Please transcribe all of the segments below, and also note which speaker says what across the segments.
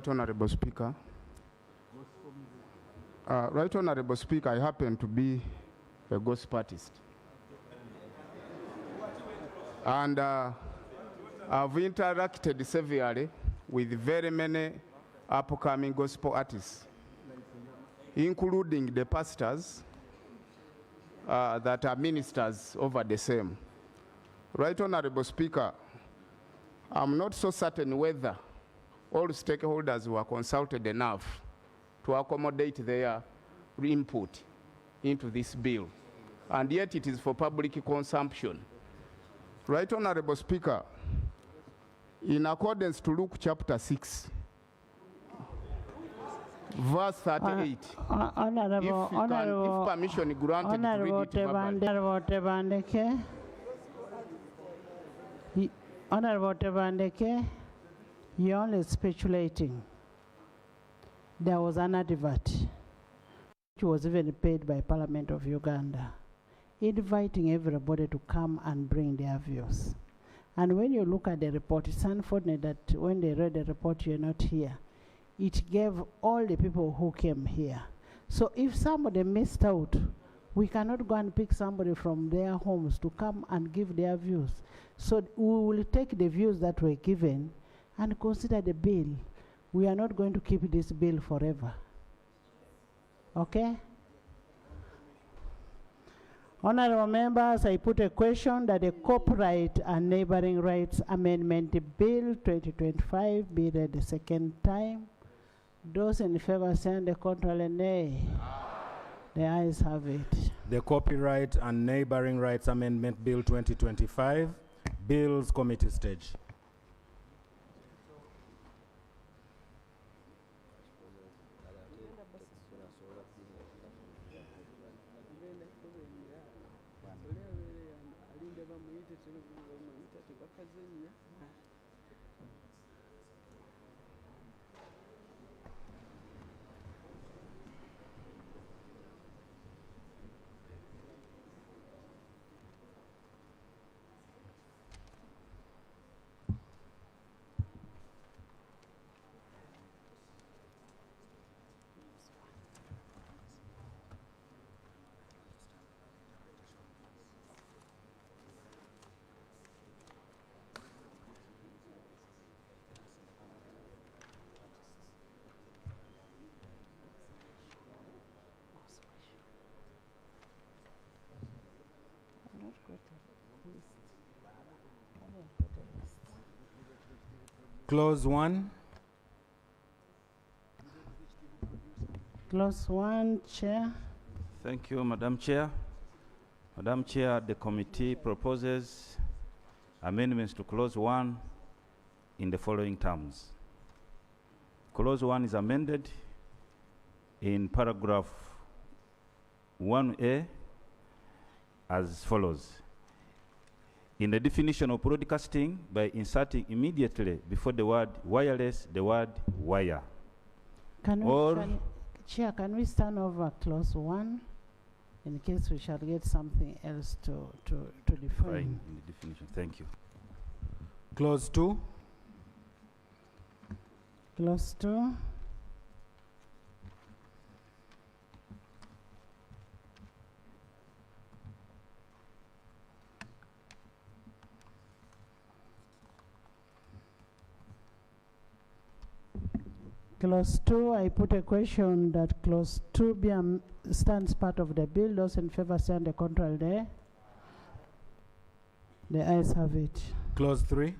Speaker 1: Right Honorable Speaker. Right Honorable Speaker, I happen to be a gospel artist. And I've interacted severely with very many upcoming gospel artists, including the pastors that are ministers over the same. Right Honorable Speaker, I'm not so certain whether all stakeholders were consulted enough to accommodate their input into this bill, and yet it is for public consumption. Right Honorable Speaker, in accordance to Luke chapter 6, verse 38, if permission granted to read it verbally.
Speaker 2: Honorable Tebandeke, you're only speculating. There was an advert which was even paid by Parliament of Uganda, inviting everybody to come and bring their views. And when you look at the report, it's unfortunate that when they read the report, you're not here. It gave all the people who came here. So if somebody missed out, we cannot go and pick somebody from their homes to come and give their views. So we will take the views that were given and consider the bill. We are not going to keep this bill forever. Okay? Honorable members, I put a question that the Copyright and Neighboring Rights Amendment Bill 2025 be read the second time. Those in favor say the contrary nay. The ayes have it.
Speaker 3: The Copyright and Neighboring Rights Amendment Bill 2025, Bills Committee stage. Clause 1.
Speaker 2: Clause 1, Chair.
Speaker 4: Thank you, Madam Chair. Madam Chair, the committee proposes amendments to Clause 1 in the following terms. Clause 1 is amended in paragraph 1A as follows. In the definition of broadcasting, by inserting immediately before the word wireless, the word wire.
Speaker 2: Chair, can we stand over Clause 1 in case we shall get something else to define?
Speaker 4: Fine, in the definition. Thank you.
Speaker 3: Clause 2.
Speaker 2: Clause 2. Clause 2, I put a question that Clause 2 stands part of the bill. Those in favor say on the contrary there. The ayes have it.
Speaker 3: Clause 3.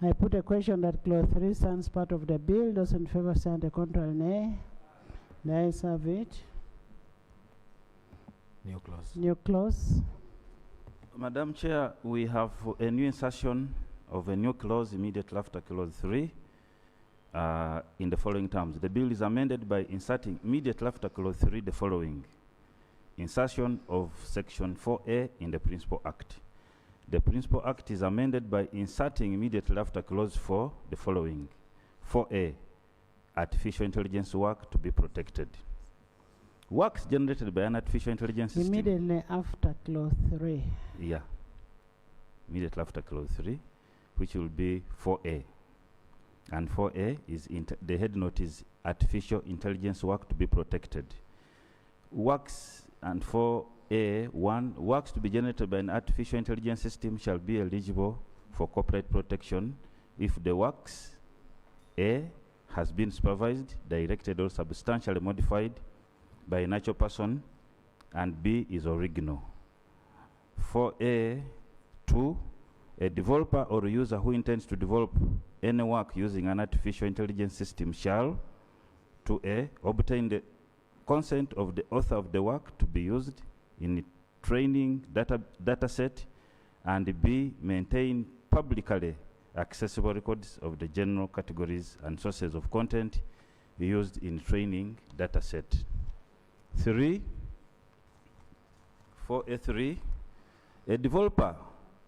Speaker 2: I put a question that Clause 3 stands part of the bill. Those in favor say on the contrary nay. The ayes have it.
Speaker 3: New clause.
Speaker 2: New clause.
Speaker 4: Madam Chair, we have a new insertion of a new clause immediately after Clause 3. In the following terms. The bill is amended by inserting immediately after Clause 3 the following. Insertion of Section 4A in the Principal Act. The Principal Act is amended by inserting immediately after Clause 4 the following. 4A, artificial intelligence work to be protected. Works generated by an artificial intelligence system.
Speaker 2: Immediately after Clause 3.
Speaker 4: Yeah. Immediately after Clause 3, which will be 4A. And 4A is the head note is artificial intelligence work to be protected. Works and 4A1, works to be generated by an artificial intelligence system shall be eligible for copyright protection if the works A has been supervised, directed, or substantially modified by a natural person, and B is original. 4A2, a developer or user who intends to develop any work using an artificial intelligence system shall, 2A, obtain the consent of the author of the work to be used in training data set, and B, maintain publicly accessible records of the general categories and sources of content used in training data set. 4A3, a developer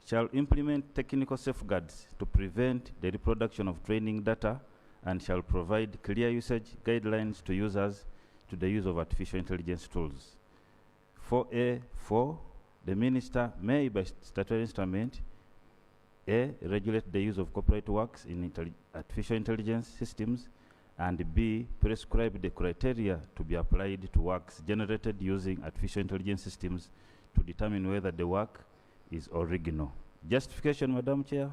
Speaker 4: shall implement technical safeguards to prevent the reproduction of training data and shall provide clear usage guidelines to users to the use of artificial intelligence tools. 4A4, the minister may, by statutory instrument, A, regulate the use of copyright works in artificial intelligence systems, and B, prescribe the criteria to be applied to works generated using artificial intelligence systems to determine whether the work is original. Justification, Madam Chair,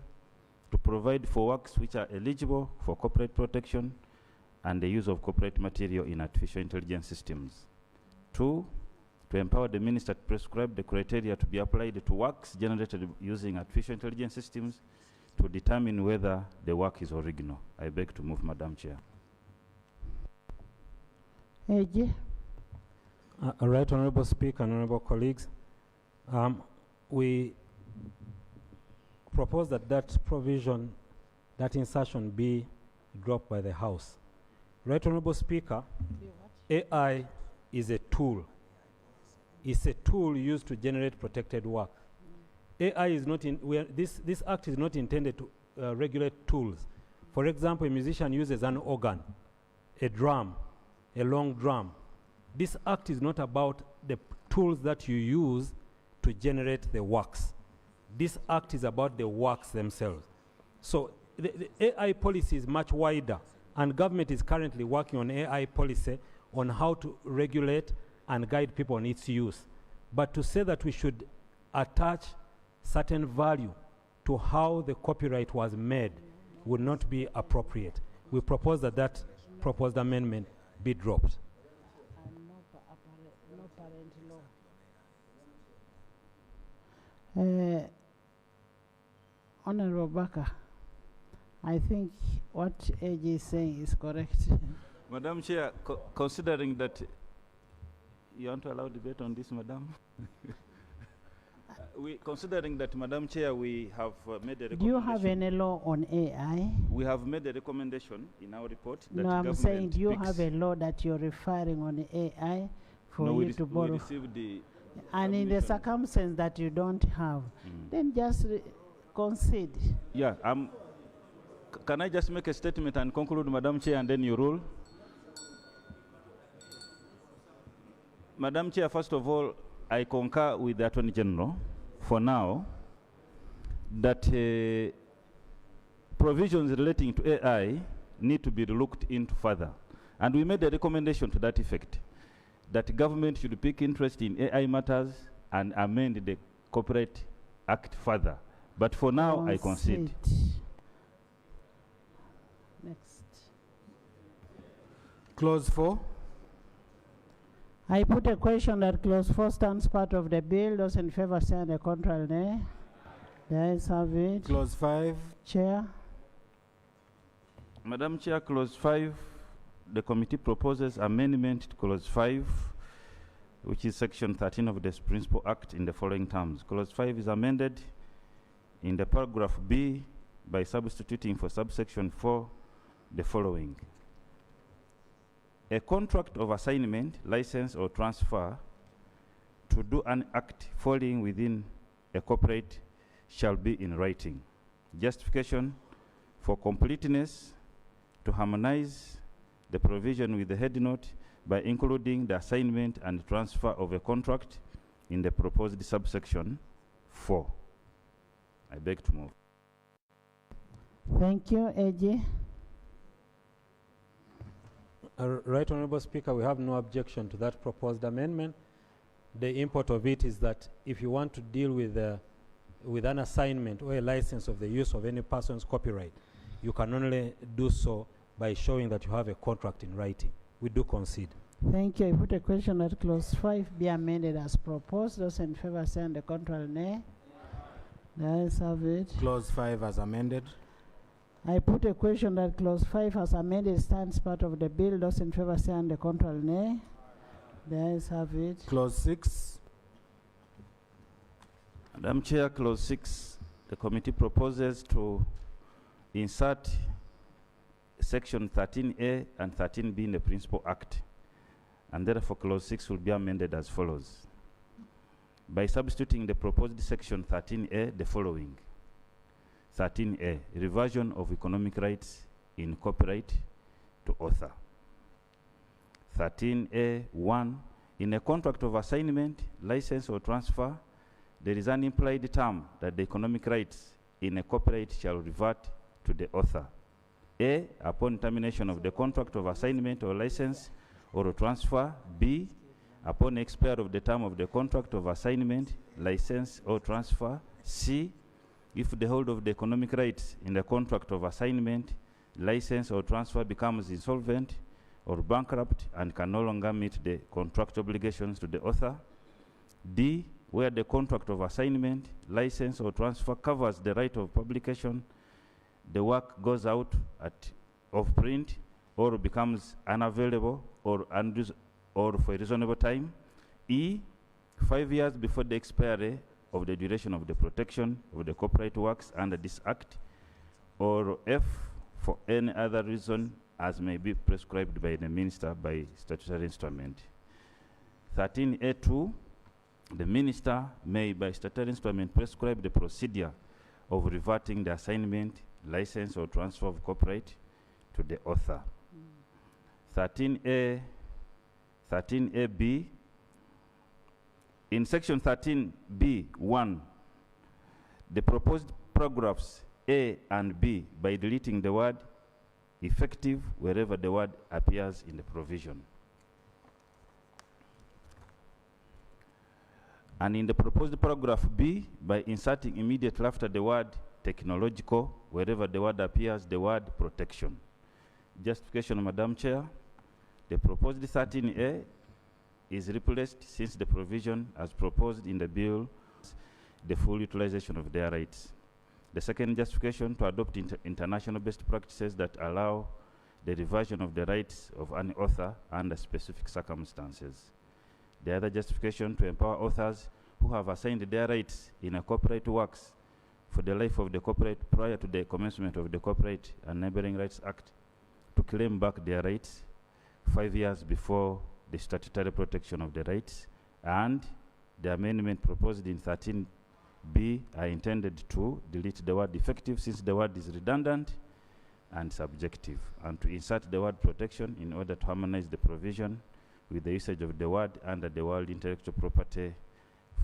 Speaker 4: to provide for works which are eligible for copyright protection and the use of copyright material in artificial intelligence systems. 2, to empower the minister to prescribe the criteria to be applied to works generated using artificial intelligence systems to determine whether the work is original. I beg to move, Madam Chair.
Speaker 2: AG.
Speaker 3: Right, Honorable Speaker, Honorable colleagues. We propose that that provision, that insertion be dropped by the House. Right, Honorable Speaker, AI is a tool. It's a tool used to generate protected work. AI is not in, this act is not intended to regulate tools. For example, a musician uses an organ, a drum, a long drum. This act is not about the tools that you use to generate the works. This act is about the works themselves. So the AI policy is much wider, and government is currently working on AI policy on how to regulate and guide people on its use. But to say that we should attach certain value to how the copyright was made would not be appropriate. We propose that that proposed amendment be dropped.
Speaker 2: Honorable Baka, I think what AG is saying is correct.
Speaker 4: Madam Chair, considering that you want to allow debate on this, Madam? Considering that, Madam Chair, we have made a recommendation.
Speaker 2: Do you have any law on AI?
Speaker 4: We have made a recommendation in our report that
Speaker 2: No, I'm
Speaker 4: government
Speaker 2: saying, do you
Speaker 4: picks-
Speaker 2: have a law that you're referring on AI for
Speaker 4: No,
Speaker 2: you to
Speaker 4: we
Speaker 2: borrow?
Speaker 4: received the
Speaker 2: And in the
Speaker 4: submission.
Speaker 2: circumstance that you don't have, then just concede.
Speaker 4: Yeah, can I just make a statement and conclude, Madam Chair, and then you rule? Madam Chair, first of all, I concur with the Attorney General for now that provisions relating to AI need to be looked into further. And we made a recommendation to that effect, that government should pick interest in AI matters and amend the Copyright Act further. But for now, I concede.
Speaker 2: Next.
Speaker 3: Clause 4.
Speaker 2: I put a question that clause 4 stands part of the bill. Those in favor say aye, the contrary nay. The ayes have it.
Speaker 3: Clause 5.
Speaker 2: Chair.
Speaker 4: Madam Chair, Clause 5, the committee proposes amendment to Clause 5, which is Section 13 of this Principal Act in the following terms. Clause 5 is amended in the paragraph B by substituting for subsection 4 the following. A contract of assignment, license, or transfer to do an act falling within a copyright shall be in writing. Justification: for completeness, to harmonize the provision with the head note by including the assignment and transfer of a contract in the proposed subsection 4. I beg to move.
Speaker 2: Thank you, AG.
Speaker 3: Right Honourable Speaker, we have no objection to that proposed amendment. The import of it is that if you want to deal with an assignment or a license of the use of any person's copyright, you can only do so by showing that you have a contract in writing. We do concede.
Speaker 2: Thank you. I put a question that clause 5 be amended as proposed. Those in favor say on the contrary, nay. The ayes have it.
Speaker 5: Clause 5 as amended.
Speaker 2: I put a question that clause 5 as amended stands part of the bill. Those in favor say on the contrary, nay. The ayes have it.
Speaker 5: Clause 6.
Speaker 4: Madam Chair, clause 6, the committee proposes to insert section 13A and 13B in the Principal Act, and therefore clause 6 will be amended as follows. By substituting the proposed section 13A, the following. 13A, reversion of economic rights in copyright to author. 13A1, in a contract of assignment, license or transfer, there is an implied term that the economic rights in a copyright shall revert to the author. A, upon termination of the contract of assignment or license or transfer. B, upon expiry of the term of the contract of assignment, license or transfer. C, if the hold of the economic rights in the contract of assignment, license or transfer becomes insolvent or bankrupt and can no longer meet the contract obligations to the author. D, where the contract of assignment, license or transfer covers the right of publication, the work goes out of print or becomes unavailable or for a reasonable time. E, 5 years before the expiry of the duration of the protection of the copyright works under this act. Or F, for any other reason as may be prescribed by the minister by statutory instrument. 13A2, the minister may by statutory instrument prescribe the procedure of reverting the assignment, license or transfer of copyright to the author. 13AB, in section 13B1, the proposed paragraphs A and B, by deleting the word effective wherever the word appears in the provision. And in the proposed paragraph B, by inserting immediately after the word technological, wherever the word appears, the word protection. Justification, Madam Chair. The proposed 13A is replaced since the provision as proposed in the bill, the full utilization of their rights. The second justification, to adopt international best practices that allow the reversion of the rights of an author under specific circumstances. The other justification, to empower authors who have assigned their rights in a copyright works for the life of the copyright prior to the commencement of the Copyright and Neighboring Rights Act to claim back their rights 5 years before the statutory protection of the rights. And the amendment proposed in 13B are intended to delete the word effective since the word is redundant and subjective, and to insert the word protection in order to harmonize the provision with the usage of the word under the World Intellectual Property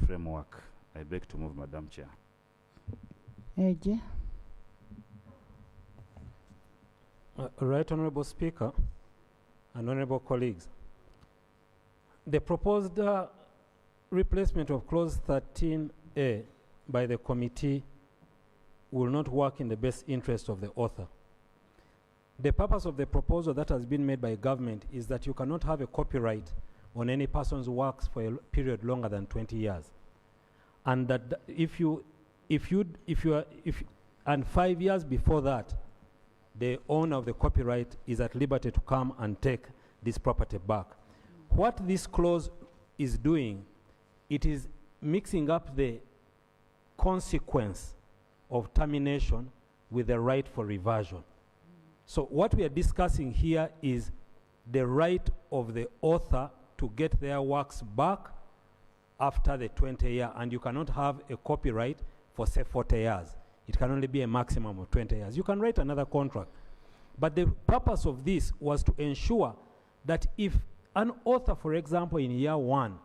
Speaker 4: Framework. I beg to move, Madam Chair.
Speaker 2: AG.
Speaker 3: Right Honourable Speaker and Honourable colleagues, the proposed replacement of clause 13A by the committee will not work in the best interest of the author. The purpose of the proposal that has been made by government is that you cannot have a copyright on any person's works for a period longer than 20 years. And that and 5 years before that, the owner of the copyright is at liberty to come and take this property back. What this clause is doing, it is mixing up the consequence of termination with the right for reversion. So what we are discussing here is the right of the author to get their works back after the 20 years, and you cannot have a copyright for say 40 years. It can only be a maximum of 20 years. You can write another contract. But the purpose of this was to ensure that if an author, for example, in year 1,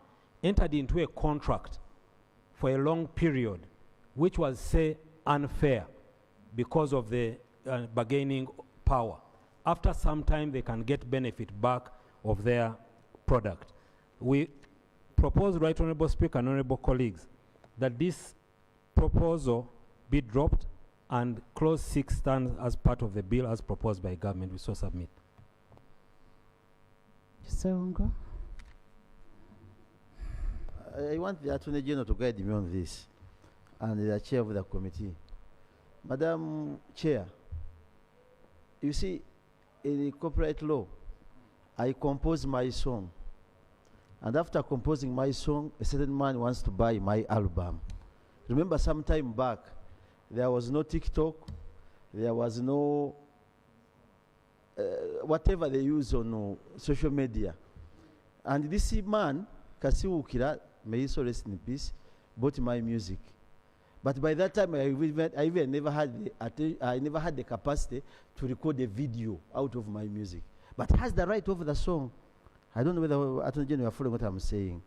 Speaker 3: entered into a contract for a long period, which was, say, unfair because of the bargaining power, after some time they can get benefit back of their product. We propose, Right Honorable Speaker and Honorable colleagues, that this proposal be dropped and clause 6 stands as part of the bill as proposed by government. We so submit.
Speaker 2: Sewungu.
Speaker 6: I want the Attorney General to guide me on this, and the chair of the committee. Madam Chair, you see, in the copyright law, I compose my song. And after composing my song, a certain man wants to buy my album. Remember, some time back, there was no TikTok, there was no whatever they use on social media. And this man, Kasiwukira, may he so rest in peace, bought my music. But by that time, I even never had the capacity to record a video out of my music. But has the right over the song. I don't know whether Attorney General are following what I'm saying.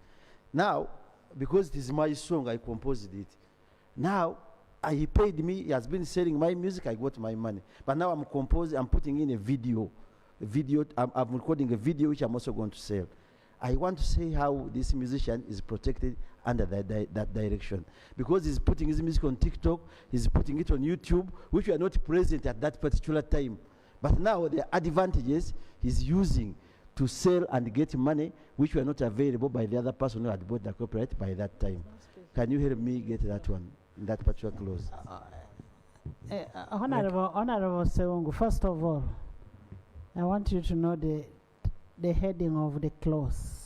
Speaker 6: Now, because it is my song, I composed it. Now, he paid me, he has been selling my music, I got my money. But now I'm putting in a video. I'm recording a video which I'm also going to sell. I want to say how this musician is protected under that direction. Because he's putting his music on TikTok, he's putting it on YouTube, which were not present at that particular time. But now the advantages he's using to sell and get money, which were not available by the other person who had bought the copyright by that time. Can you help me get that one, in that particular clause?
Speaker 2: Honorable Sewungu, first of all, I want you to know the heading of the clause.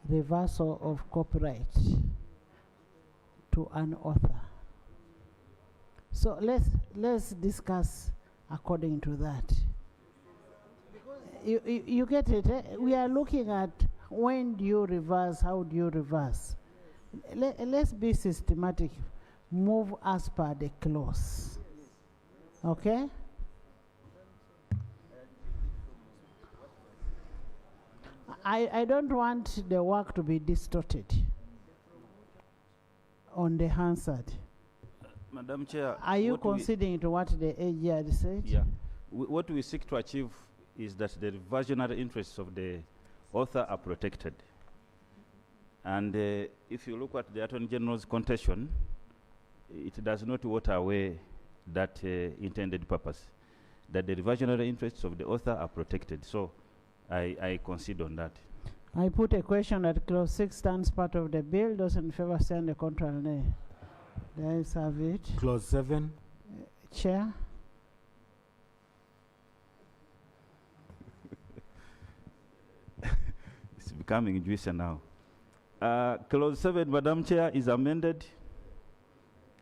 Speaker 2: Reversal of copyright to an author. So let's discuss according to that. You get it? Eh? We are looking at when do you reverse, how do you reverse. Let's be systematic. Move as per the clause. Okay? I don't want the work to be distorted on the Hansard.
Speaker 4: Madam Chair,
Speaker 2: are you conceding to what the AG had said?
Speaker 4: Yeah. What we seek to achieve is that the reversionary interests of the author are protected. And if you look at the Attorney General's contention, it does not water away that intended purpose, that the reversionary interests of the author are protected. So I concede on that.
Speaker 2: I put a question that clause 6 stands part of the bill. Those in favor stand the contrary nay. The ayes have it.
Speaker 5: Clause 7.
Speaker 2: Chair.
Speaker 4: It's becoming juicier now. Clause 7, Madam Chair, is amended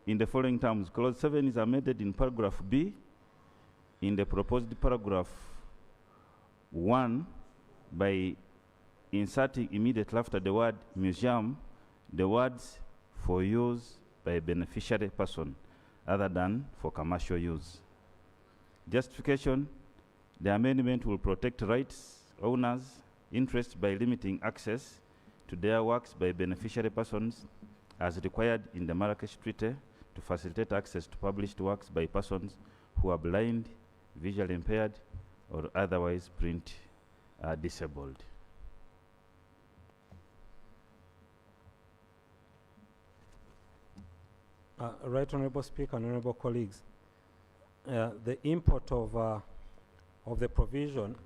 Speaker 4: in the following terms. Clause 7 is amended in paragraph B, in the proposed paragraph 1, by inserting immediately after the word museum, the words for use by a beneficiary person other than for commercial use. Justification: the amendment will protect rights, owners' interests by limiting access to their works by beneficiary persons as required in the Marrakesh Treaty to facilitate access to published works by persons who are blind, visually impaired, or otherwise print disabled.
Speaker 3: Right Honorable Speaker and Honorable colleagues, the import of the provision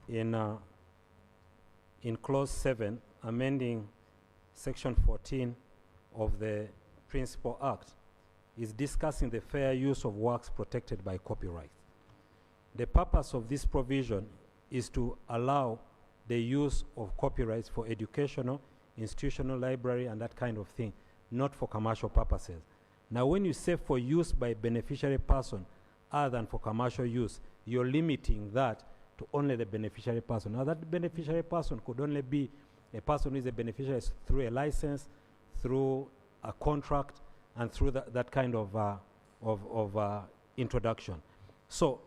Speaker 3: in clause 7, amending section 14 of the Principal Act, is discussing the fair use of works protected by copyright. The purpose of this provision is to allow the use of copyrights for educational, institutional, library, and that kind of thing, not for commercial purposes. Now, when you say for use by beneficiary person other than for commercial use, you're limiting that to only the beneficiary person. Now, that beneficiary person could only be a person who is a beneficiary through a license, through a contract, and through that kind of introduction. So,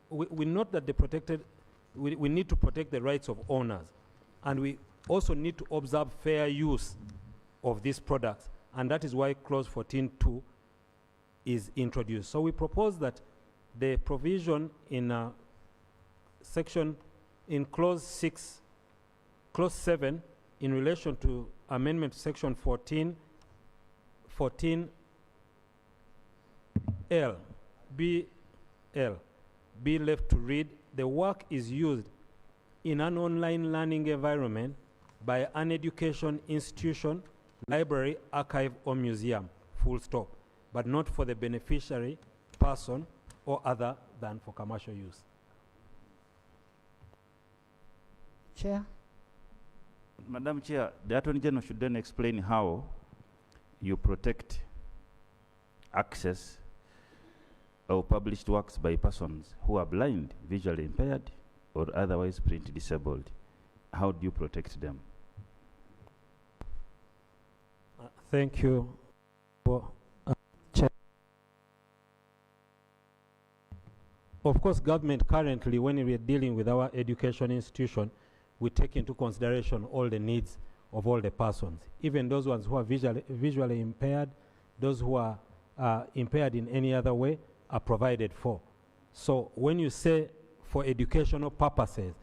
Speaker 3: we note that we need to protect the rights of owners, and we also need to observe fair use of these products, and that is why clause 14.2 is introduced. So we propose that the provision in clause 6, clause 7, in relation to amendment to section 14L, be left to read, the work is used in an online learning environment by an education institution, library, archive, or museum, full stop, but not for the beneficiary person or other than for commercial use.
Speaker 2: Chair?
Speaker 4: Madam Chair, the Attorney General should then explain how you protect access of published works by persons who are blind, visually impaired, or otherwise print disabled. How do you protect them?
Speaker 3: Thank you. Chair. Of course, government currently, when we are dealing with our education institution, we take into consideration all the needs of all the persons, even those ones who are visually impaired, those who are impaired in any other way are provided for. So when you say for educational purposes,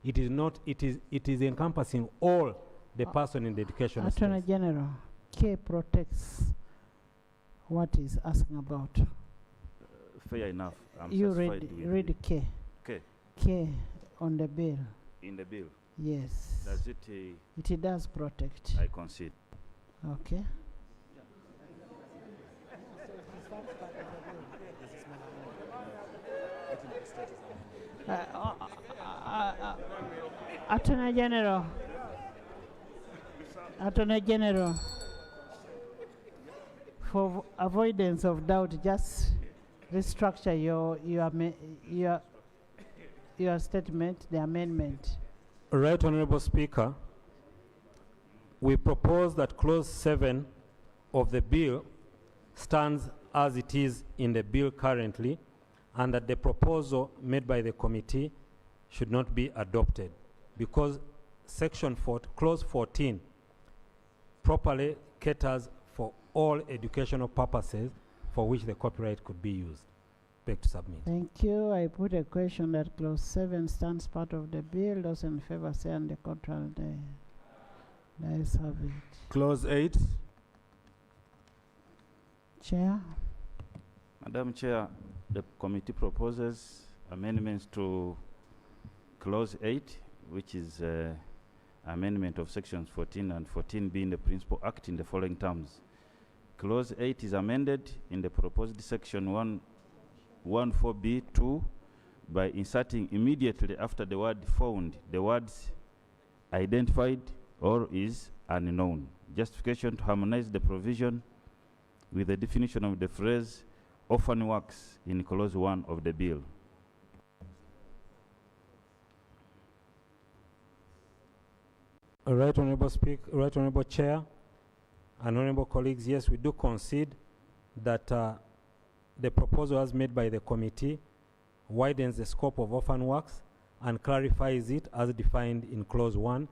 Speaker 3: it is encompassing all the person in the educational
Speaker 2: Attorney
Speaker 3: space.
Speaker 2: General, K protects what is asking about.
Speaker 4: Fair enough. I'm
Speaker 2: You
Speaker 4: satisfied with
Speaker 2: read K.
Speaker 4: Okay.
Speaker 2: K on the bill.
Speaker 4: In the bill,
Speaker 2: Yes.
Speaker 4: does it?
Speaker 2: It does protect.
Speaker 4: I concede.
Speaker 2: Okay. Attorney General. Attorney General. For avoidance of doubt, just restructure your statement, the amendment.
Speaker 3: Right, Honorable Speaker, we propose that clause 7 of the bill stands as it is in the bill currently, and that the proposal made by the committee should not be adopted, because clause 14 properly caters for all educational purposes for which the copyright could be used. Beg to submit.
Speaker 2: Thank you. I put a question that clause 7 stands part of the bill. Those in favor say on the contrary. The ayes have it.
Speaker 5: Clause 8.
Speaker 2: Chair?
Speaker 4: Madam Chair, the committee proposes amendments to clause 8, which is amendment of sections 14 and 14B in the Principal Act in the following terms. Clause 8 is amended in the proposed section 114B2 by inserting immediately after the word found the words identified or is unknown. Justification to harmonize the provision with the definition of the phrase orphan works in clause 1 of the bill.
Speaker 3: Right, Honorable Speaker, Right, Honorable Chair, and Honorable colleagues, yes, we do concede that the proposal as made by the committee widens the scope of orphan works and clarifies it as defined in clause 1.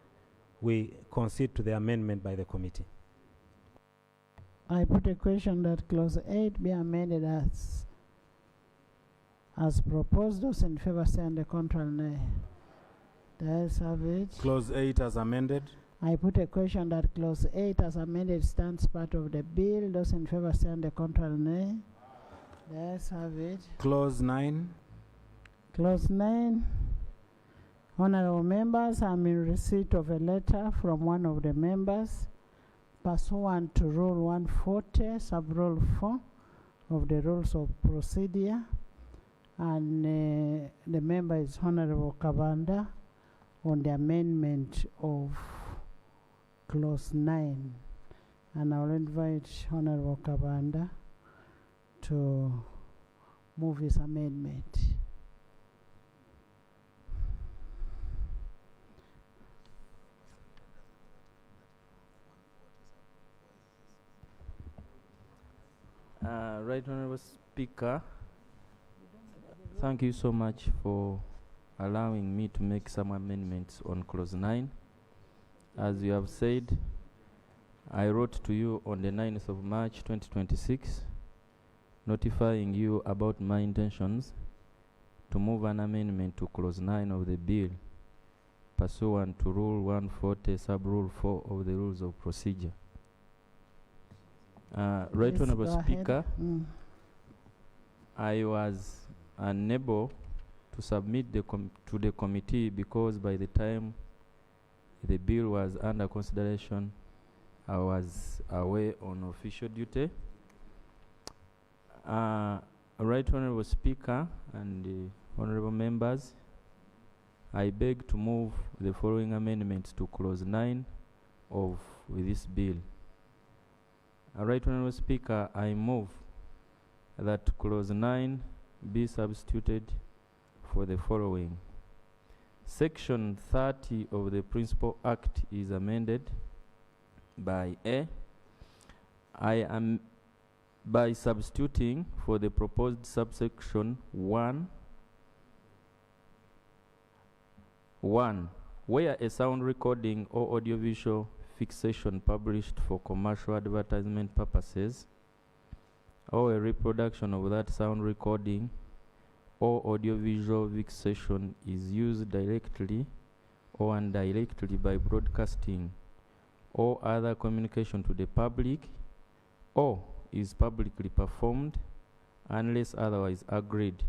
Speaker 3: We concede to the amendment by the committee.
Speaker 2: I put a question that clause 8 be amended as proposed. Those in favor say on the contrary, nay. The ayes have it.
Speaker 5: Clause 8 as amended.
Speaker 2: I put a question that clause 8 as amended stands part of the bill. Those in favor say on the contrary, nay. The ayes have it.
Speaker 5: Clause 9.
Speaker 2: Clause 9. Honorable members, I'm in receipt of a letter from one of the members pursuant to Rule 140, Sub-Rule 4 of the Rules of Procedure, and the member is Honorable Kabanda on the amendment of Clause 9. And I will invite Honorable Kabanda to move his amendment.
Speaker 7: Right, Honorable Speaker, thank you so much for allowing me to make some amendments on clause 9. As you have said, I wrote to you on the 9th of March 2026, notifying you about my intentions to move an amendment to clause 9 of the bill pursuant to Rule 140, Sub-Rule 4 of the Rules of Procedure. Right
Speaker 2: Please
Speaker 7: Honourable
Speaker 2: go ahead.
Speaker 7: Speaker, I was unable to submit to the committee because by the time the bill was under consideration, I was away on official duty. Right Honourable Speaker and honourable members, I beg to move the following amendments to clause 9 of this bill. Right Honourable Speaker, I move that clause 9 be substituted for the following. Section 30 of the Principal Act is amended by A. I am by substituting for the proposed subsection 1, where a sound recording or audiovisual fixation published for commercial advertisement purposes or a reproduction of that sound recording or audiovisual fixation is used directly or indirectly by broadcasting or other communication to the public, or is publicly performed unless otherwise agreed.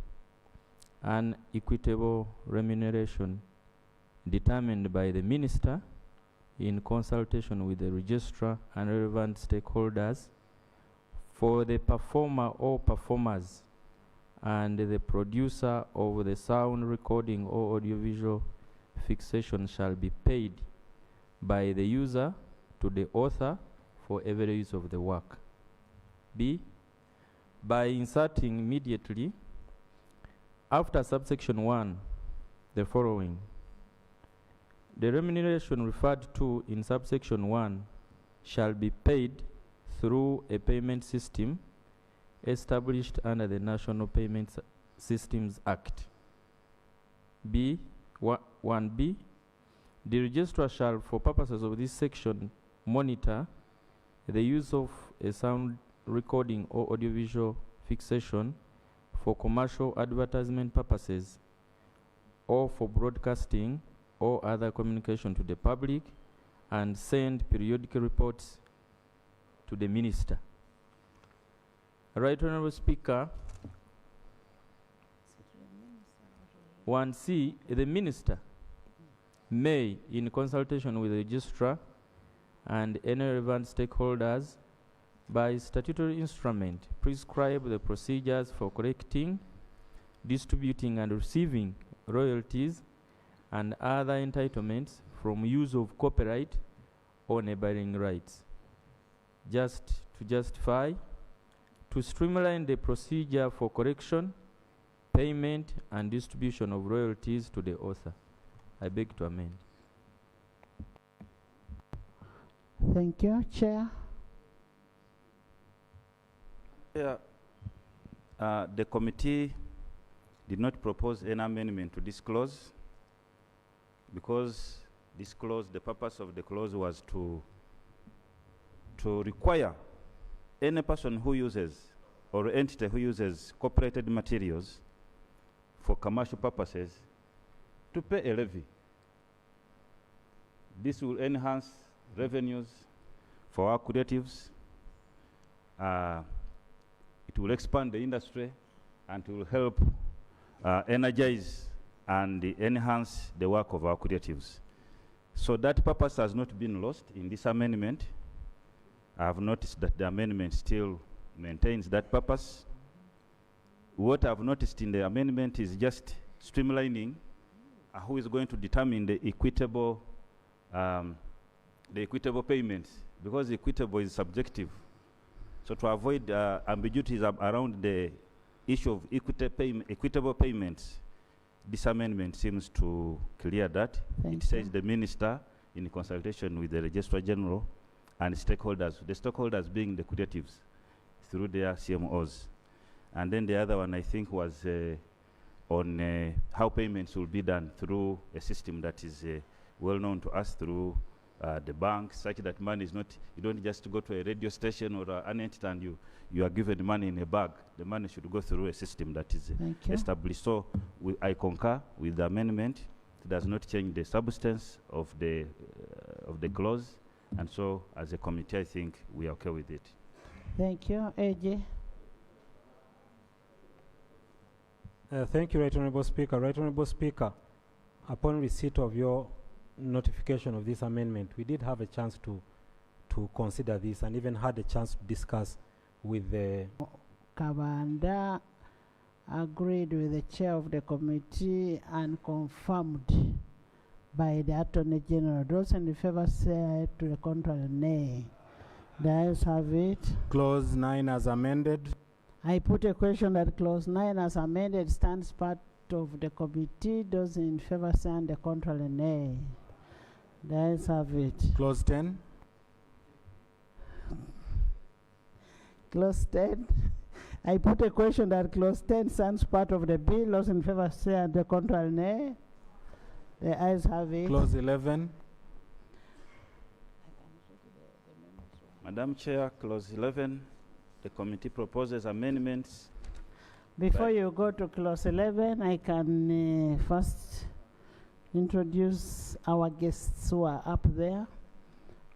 Speaker 7: An equitable remuneration determined by the minister in consultation with the registrar and relevant stakeholders for the performer or performers and the producer of the sound recording or audiovisual fixation shall be paid by the user to the author for every use of the work. B, by inserting immediately after subsection 1 the following. The remuneration referred to in subsection 1 shall be paid through a payment system established under the National Payment Systems Act. B, 1B, the registrar shall, for purposes of this section, monitor the use of a sound recording or audiovisual fixation for commercial advertisement purposes or for broadcasting or other communication to the public, and send periodic reports to the minister. Right Honourable Speaker, 1C, the minister may, in consultation with the registrar and any relevant stakeholders, by statutory instrument, prescribe the procedures for collecting, distributing and receiving royalties and other entitlements from use of copyright or neighboring rights. Just to justify, to streamline the procedure for collection, payment and distribution of royalties to the author. I beg to amend.
Speaker 2: Thank you. Chair.
Speaker 4: The committee did not propose any amendment to this clause because this clause, the purpose of the clause was to require any person who uses or entity who uses copyrighted materials for commercial purposes to pay a levy. This will enhance revenues for our creatives. It will expand the industry and it will help energize and enhance the work of our creatives. So that purpose has not been lost in this amendment. I have noticed that the amendment still maintains that purpose. What I've noticed in the amendment is just streamlining who is going to determine the equitable payments, because equitable is subjective. So to avoid ambiguities around the issue of equitable payments, this amendment seems to clear that.
Speaker 2: Thank
Speaker 4: It says the minister, in consultation with the Registrar General and stakeholders, the stakeholders being the creatives through their CMOs. And then the other one, I think, was on how payments will be done through a system that is well known to us through the bank, such that money is not, you don't just go to a radio station or an entity and you are given money in a bag. The money should go through a system that is
Speaker 2: Thank you.
Speaker 4: established. So I concur with the amendment. It does not change the substance of the clause. And so as a committee, I think we are okay with it.
Speaker 2: Thank you. AJ.
Speaker 3: Thank you, Right Honourable Speaker. Right Honourable Speaker, upon receipt of your notification of this amendment, we did have a chance to consider this and even had a chance to discuss with the...
Speaker 2: Kabanda agreed with the chair of the committee and confirmed by the Attorney General. Those in favor say to the contrary, nay. The ayes have it.
Speaker 5: Clause 9 as amended.
Speaker 2: I put a question that clause 9 as amended stands part of the committee. Those in favor say on the contrary, nay. The ayes have it.
Speaker 5: Clause 10.
Speaker 2: Clause 10. I put a question that clause 10 stands part of the bill. Those in favor say on the contrary, nay. The ayes have it.
Speaker 5: Clause 11.
Speaker 4: Madam Chair, clause 11, the committee proposes amendments.
Speaker 2: Before you go to clause 11, I can first introduce our guests who are up there.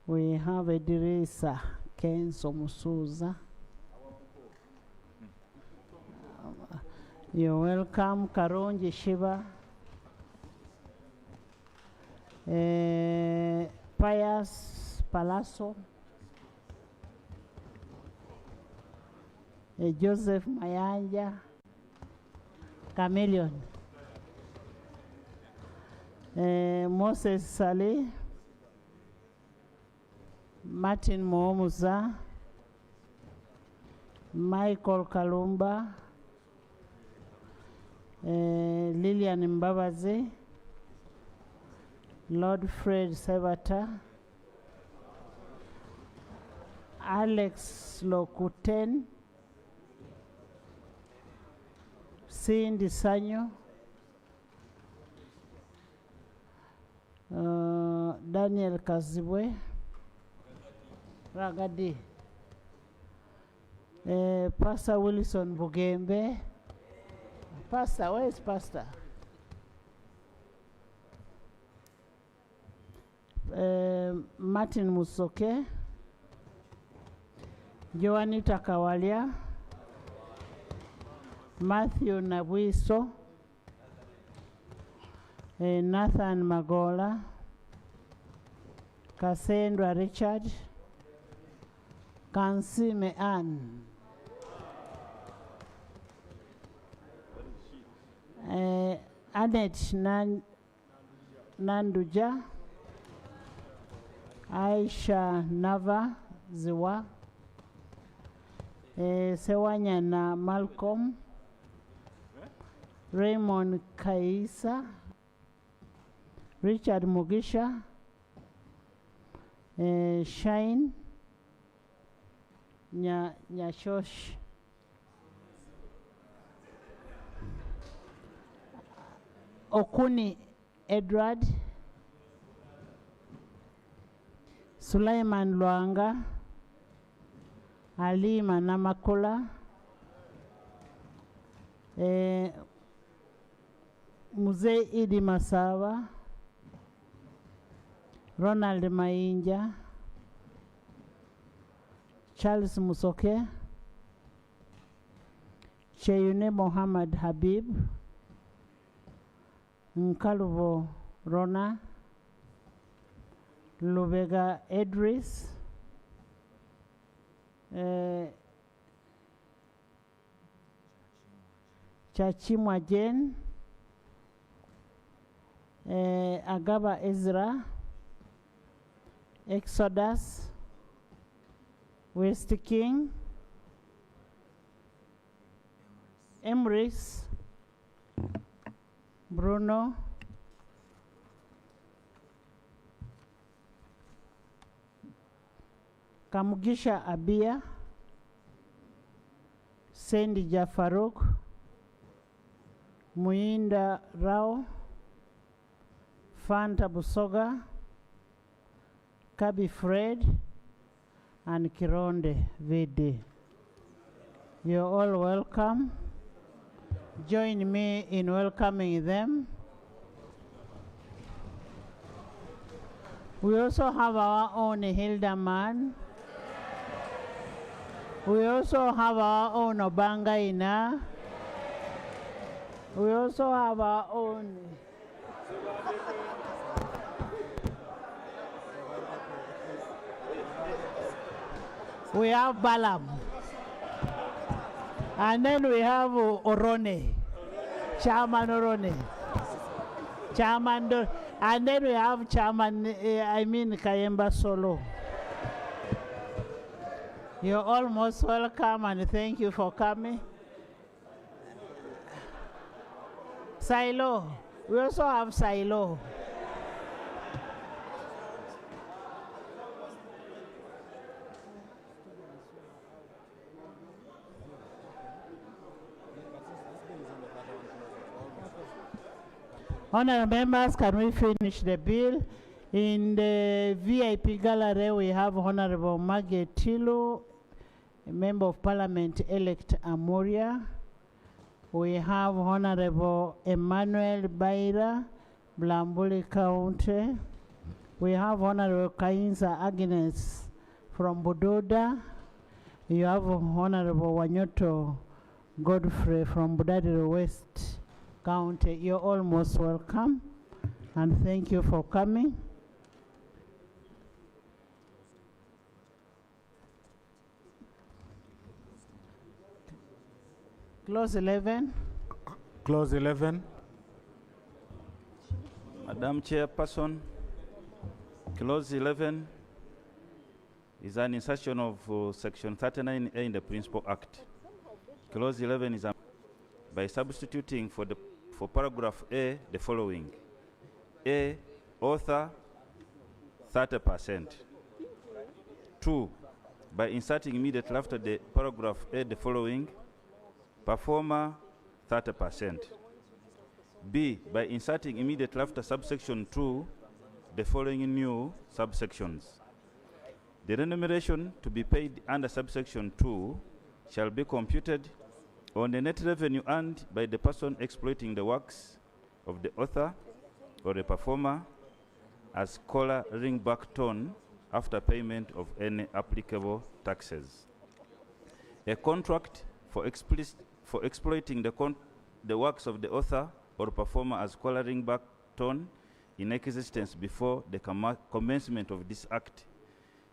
Speaker 2: We have Edirisa Kenzo Musuza. You're welcome. Karunji Shiva. Pius Palazzo. Joseph Mayanja. Chameleon. Moses Saleh. Martin Moomuza. Michael Kalumba. Lillian Mbabazi. Lord Fred Sevata. Alex Lokuten. Cindy Sanyo. Daniel Kazibwe. Ragadi. Pastor Wilson Bugembe. Pastor, where is Pastor? Martin Musoke. Joanita Kawalia. Matthew Nabwiso. Nathan Magola. Cassandra Richard. Kansime Ann. Annette Nanduja. Aisha Nava Ziwa. Sewanyana Malcolm. Raymond Kaisa. Richard Mugisha. Shine Nyashosh. Okuni Edward. Sulaiman Luanga. Halima Namakula. Mzee Idi Masawa. Ronald Mainja. Charles Musoke. Cheyune Mohammed Habib. Nkaluvo Rona. Lubega Edris. Chachimwa Jen. Agaba Ezra. Exodus. West King. Emrys. Bruno. Kamugisha Abia. Sandy Jafaruk. Muinda Rao. Fanta Busoga. Kabi Fred, and Kironde VD. You're all welcome. Join me in welcoming them. We also have our own Hildaman. We also have our own Obangaina. We also have our own. We have Balaam. And then we have Orone, Chairman Orone. And then we have Chairman, Kayemba Solo. You're all most welcome and thank you for coming. Silo, we also have Silo. Honorable members, can we finish the bill? In the VIP gallery, we have Honorable Margaret Tilu, a Member of Parliament-elect Amuria. We have Honorable Emmanuel Baira, Blambuli County. We have Honorable Kainza Agnes from Budoda. You have Honorable Wanyoto Godfrey from Budadiri West County. You're all most welcome and thank you for coming. Clause 11.
Speaker 5: Clause 11.
Speaker 4: Madam Chairperson, Clause 11 is an insertion of Section 39A in the Principal Act. Clause 11 is by substituting for paragraph A the following. A, author 30%. 2, by inserting immediately after the paragraph A the following, performer 30%. B, by inserting immediately after subsection 2 the following new subsections. The remuneration to be paid under subsection 2 shall be computed on the net revenue earned by the person exploiting the works of the author or the performer as scholar ringback tone after payment of any applicable taxes. A contract for exploiting the works of the author or performer as scholar ringback tone in existence before the commencement of this act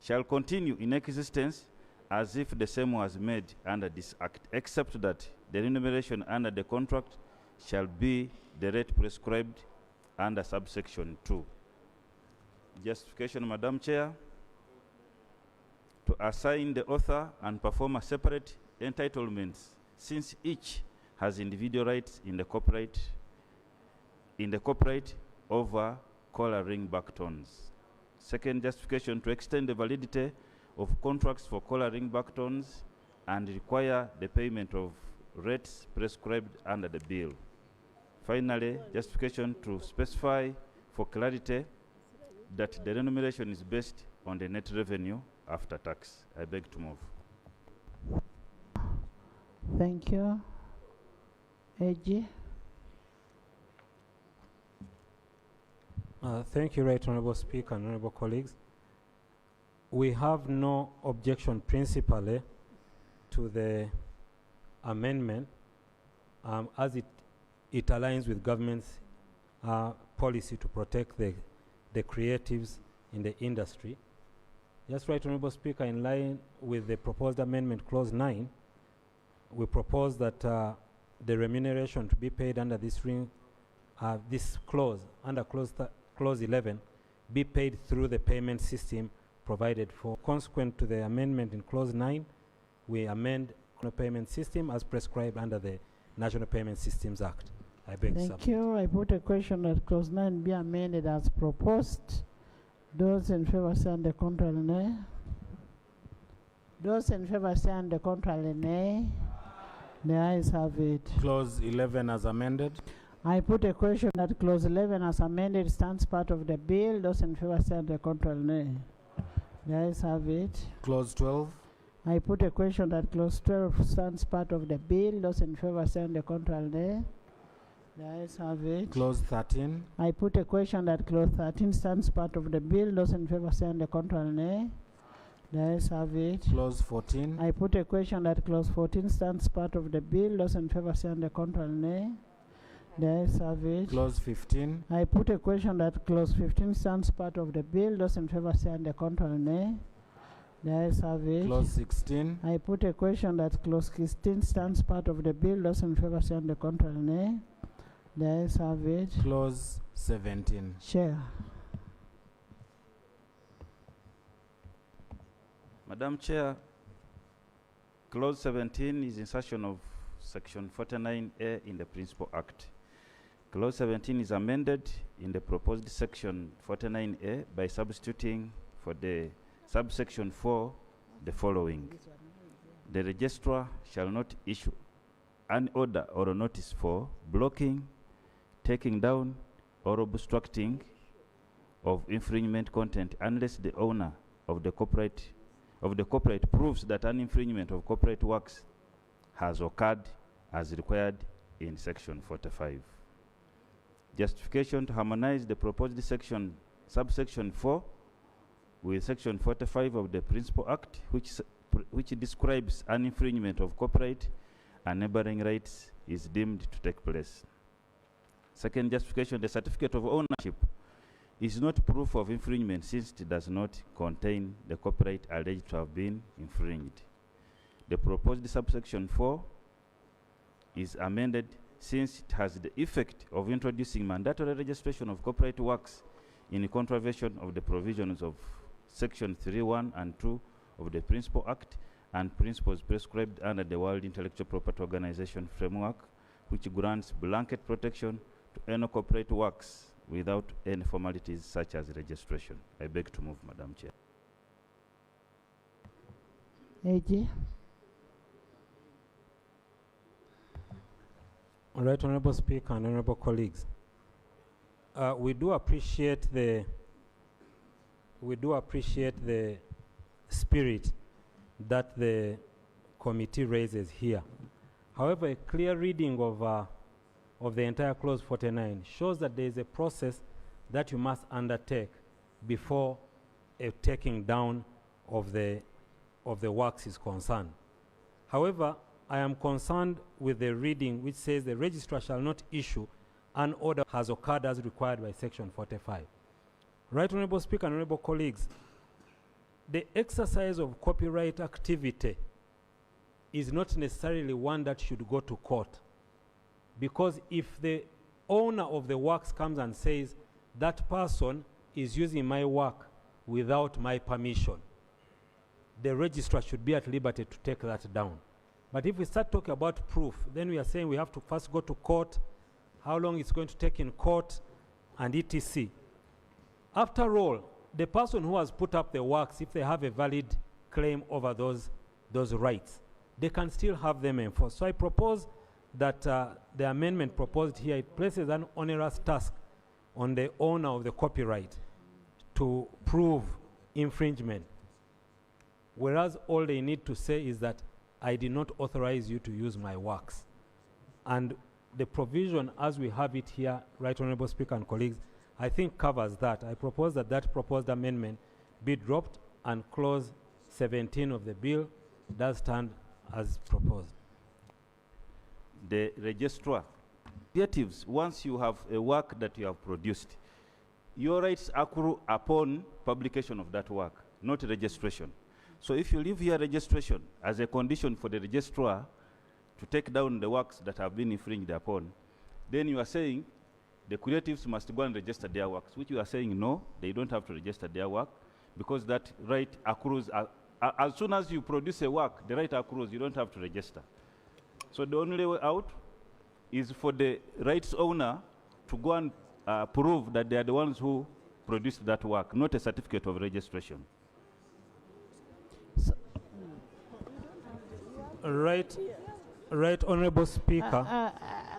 Speaker 4: shall continue in existence as if the same was made under this act, except that the remuneration under the contract shall be the rate prescribed under subsection 2. Justification, Madam Chair, to assign the author and performer separate entitlements, since each has individual rights in the copyright over collar ringback tones. Second justification, to extend the validity of contracts for collar ringback tones and require the payment of rates prescribed under the bill. Finally, justification to specify for clarity that the remuneration is based on the net revenue after tax. I beg to move.
Speaker 2: Thank you. AG.
Speaker 3: Thank you, Right Honourable Speaker and Honourable colleagues. We have no objection principally to the amendment as it aligns with government's policy to protect the creatives in the industry. Just Right Honourable Speaker, in line with the proposed amendment clause 9, we propose that the remuneration to be paid under this clause, under clause 11, be paid through the payment system provided for. Consequent to the amendment in clause 9, we amend the payment system as prescribed under the National Payment Systems Act. I beg to
Speaker 2: Thank you. I put a question that clause 9 be amended as proposed. Those in favor say on the contrary, nay. Those in favor say on the contrary, nay. The ayes have it.
Speaker 5: Clause 11 as amended.
Speaker 2: I put a question that clause 11 as amended stands part of the bill. Those in favor say on the contrary, nay. The ayes have it.
Speaker 5: Clause 12.
Speaker 2: I put a question that clause 12 stands part of the bill. Those in favor say on the contrary nay. The ayes have it.
Speaker 5: Clause 13.
Speaker 2: I put a question that clause 13 stands part of the bill. Those in favor say on the contrary nay. The ayes have it.
Speaker 5: Clause 14.
Speaker 2: I put a question that clause 14 stands part of the bill. Those in favor say on the contrary nay. The ayes have it.
Speaker 5: Clause 15.
Speaker 2: I put a question that clause 15 stands part of the bill. Those in favor say on the contrary nay. The ayes have it.
Speaker 5: Clause 16.
Speaker 2: I put a question that clause 16 stands part of the bill. Those in favor say on the contrary nay. The ayes have it.
Speaker 5: Clause 17.
Speaker 2: Chair.
Speaker 4: Madam Chair, clause 17 is insertion of section 49A in the Principal Act. Clause 17 is amended in the proposed section 49A by substituting for the subsection 4 the following. The registrar shall not issue an order or a notice for blocking, taking down, or obstructing of infringement content unless the owner of the copyright proves that an infringement of copyright works has occurred as required in section 45. Justification to harmonize the proposed subsection 4 with section 45 of the Principal Act, which describes an infringement of copyright and neighboring rights, is deemed to take place. Second justification, the certificate of ownership is not proof of infringement since it does not contain the copyright alleged to have been infringed. The proposed subsection 4 is amended since it has the effect of introducing mandatory registration of copyright works in contravention of the provisions of section 3(1) and 2 of the Principal Act and principles prescribed under the World Intellectual Property Organization framework, which grants blanket protection to any copyright works without any formalities such as registration. I beg to move, Madam Chair.
Speaker 2: AG.
Speaker 3: All right, Honorable Speaker and Honorable colleagues. We do appreciate the spirit that the committee raises here. However, a clear reading of the entire clause 49 shows that there is a process that you must undertake before a taking down of the works is concerned. However, I am concerned with the reading which says the registrar shall not issue an order has occurred as required by section 45. Right, Honorable Speaker and Honorable colleagues, the exercise of copyright activity is not necessarily one that should go to court, because if the owner of the works comes and says that person is using my work without my permission, the registrar should be at liberty to take that down. But if we start talking about proof, then we are saying we have to first go to court, how long it's going to take in court, and etc. After all, the person who has put up the works, if they have a valid claim over those rights, they can still have them enforced. So I propose that the amendment proposed here, it places an onerous task on the owner of the copyright to prove infringement, whereas all they need to say is that I did not authorize you to use my works. And the provision as we have it here, Right Honorable Speaker and colleagues, I think covers that. I propose that that proposed amendment be dropped and clause 17 of the bill does stand as proposed.
Speaker 4: The registrar, creatives, once you have a work that you have produced, your rights accrue upon publication of that work, not registration. So if you leave here registration as a condition for the registrar to take down the works that have been infringed upon, then you are saying the creatives must go and register their works, which you are saying no, they don't have to register their work, because that right accrues. As soon as you produce a work, the right accrues, you don't have to register. So the only way out is for the rights owner to go and prove that they are the ones who produced that work, not a certificate of registration.
Speaker 3: Right, Honorable Speaker.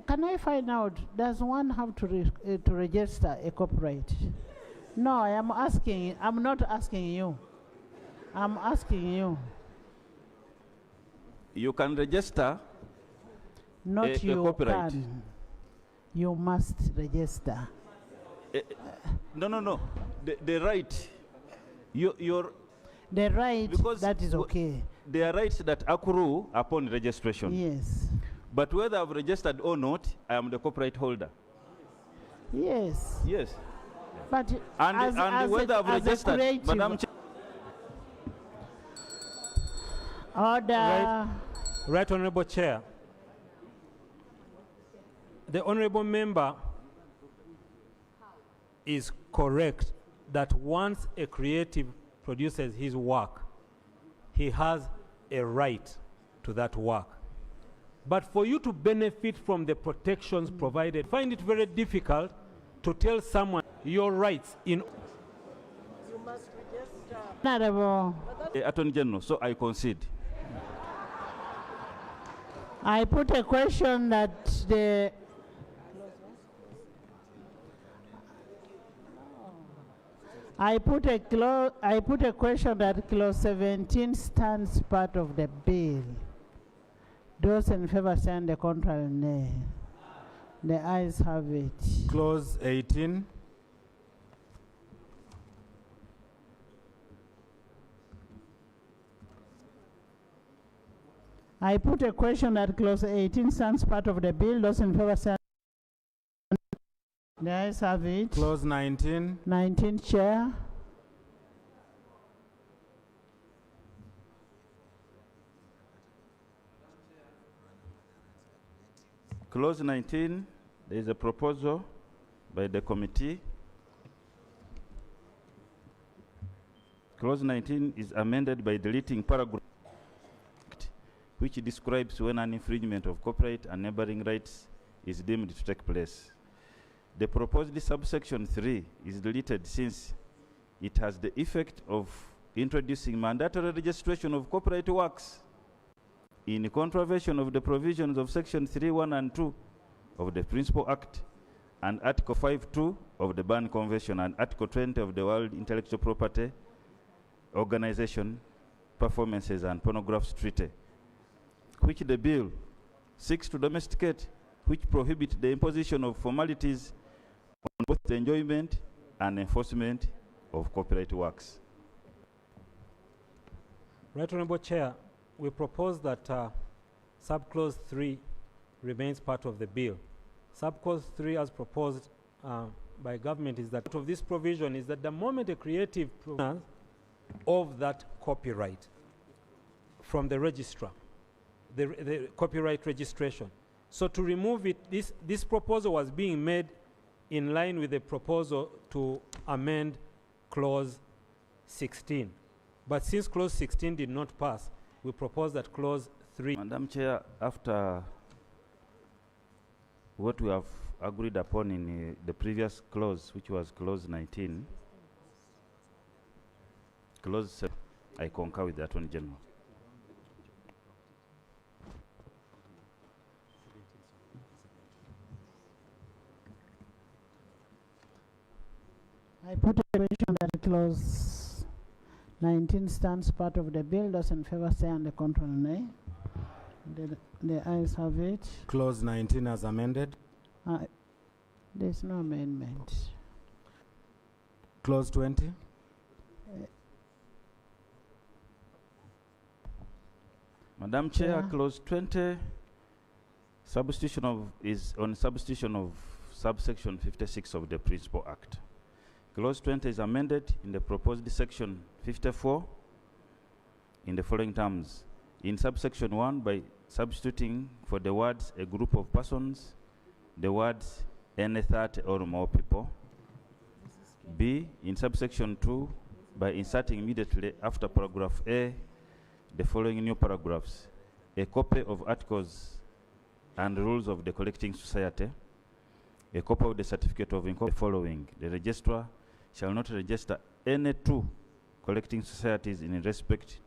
Speaker 2: Can I find out, does one have to register a copyright? No, I'm not asking you. I'm asking you,
Speaker 4: You can register.
Speaker 2: not
Speaker 4: A
Speaker 2: you
Speaker 4: copyright.
Speaker 2: can. You must register.
Speaker 4: No. The right. Your
Speaker 2: The right,
Speaker 4: Because
Speaker 2: that is
Speaker 4: w-
Speaker 2: okay.
Speaker 4: there are rights that accrue upon registration.
Speaker 2: Yes.
Speaker 4: But whether I've registered or not, I am the copyright holder.
Speaker 2: Yes.
Speaker 4: Yes.
Speaker 2: But
Speaker 4: And,
Speaker 2: as,
Speaker 4: and
Speaker 2: as
Speaker 4: whether
Speaker 2: a,
Speaker 4: I've
Speaker 2: as a
Speaker 4: registered,
Speaker 2: creative
Speaker 4: Madam Chair,
Speaker 2: order,
Speaker 3: Right Honorable Chair. The Honorable Member is correct that once a creative produces his work, he has a right to that work. But for you to benefit from the protections provided, find it very difficult to tell someone your rights in
Speaker 2: Honorable,
Speaker 4: Attorney General, so I concede.
Speaker 2: I put a question that the I put a question that clause 17 stands part of the bill. Those in favor say the contrary nay. The ayes have it.
Speaker 5: Clause 18.
Speaker 2: I put a question that clause 18 stands part of the bill. Those in favor say the ayes have it.
Speaker 5: Clause 19.
Speaker 2: 19, Chair.
Speaker 4: Clause 19, there is a proposal by the committee. Clause 19 is amended by deleting paragraph which describes when an infringement of copyright and neighboring rights is deemed to take place. The proposed subsection 3 is deleted since it has the effect of introducing mandatory registration of copyright works in contravention of the provisions of Section 3(1) and 2 of the Principal Act and Article 5(2) of the Berne Convention and Article 20 of the World Intellectual Property Organization Performances and Phonographs Treaty, which the bill seeks to domesticate, which prohibit the imposition of formalities on both the enjoyment and enforcement of copyright works.
Speaker 3: Right Honorable Chair, we propose that subclause 3 remains part of the bill. Subclause 3 as proposed by government is that part of this provision is that the moment a creative of that copyright from the registrar, the copyright registration. So to remove it, this proposal was being made in line with the proposal to amend clause 16. But since clause 16 did not pass, we propose that clause 3.
Speaker 4: Madam Chair, after what we have agreed upon in the previous clause, which was clause 19, clause 7, I concur with the Attorney General.
Speaker 2: I put a question that clause 19 stands part of the bill. Those in favor say and the contrary nay. The ayes have it.
Speaker 5: Clause 19 as amended.
Speaker 2: There's no amendment.
Speaker 5: Clause 20.
Speaker 4: Madam Chair,
Speaker 2: Yeah.
Speaker 4: clause 20 substitution of is on substitution of subsection 56 of the Principal Act. Clause 20 is amended in the proposed section 54 in the following terms. In subsection 1, by substituting for the words a group of persons, the words any 30 or more people. B, in subsection 2, by inserting immediately after paragraph A the following new paragraphs: a copy of articles and rules of the collecting society, a copy of the certificate of incorporation. The following: the registrar shall not register any two collecting societies in respect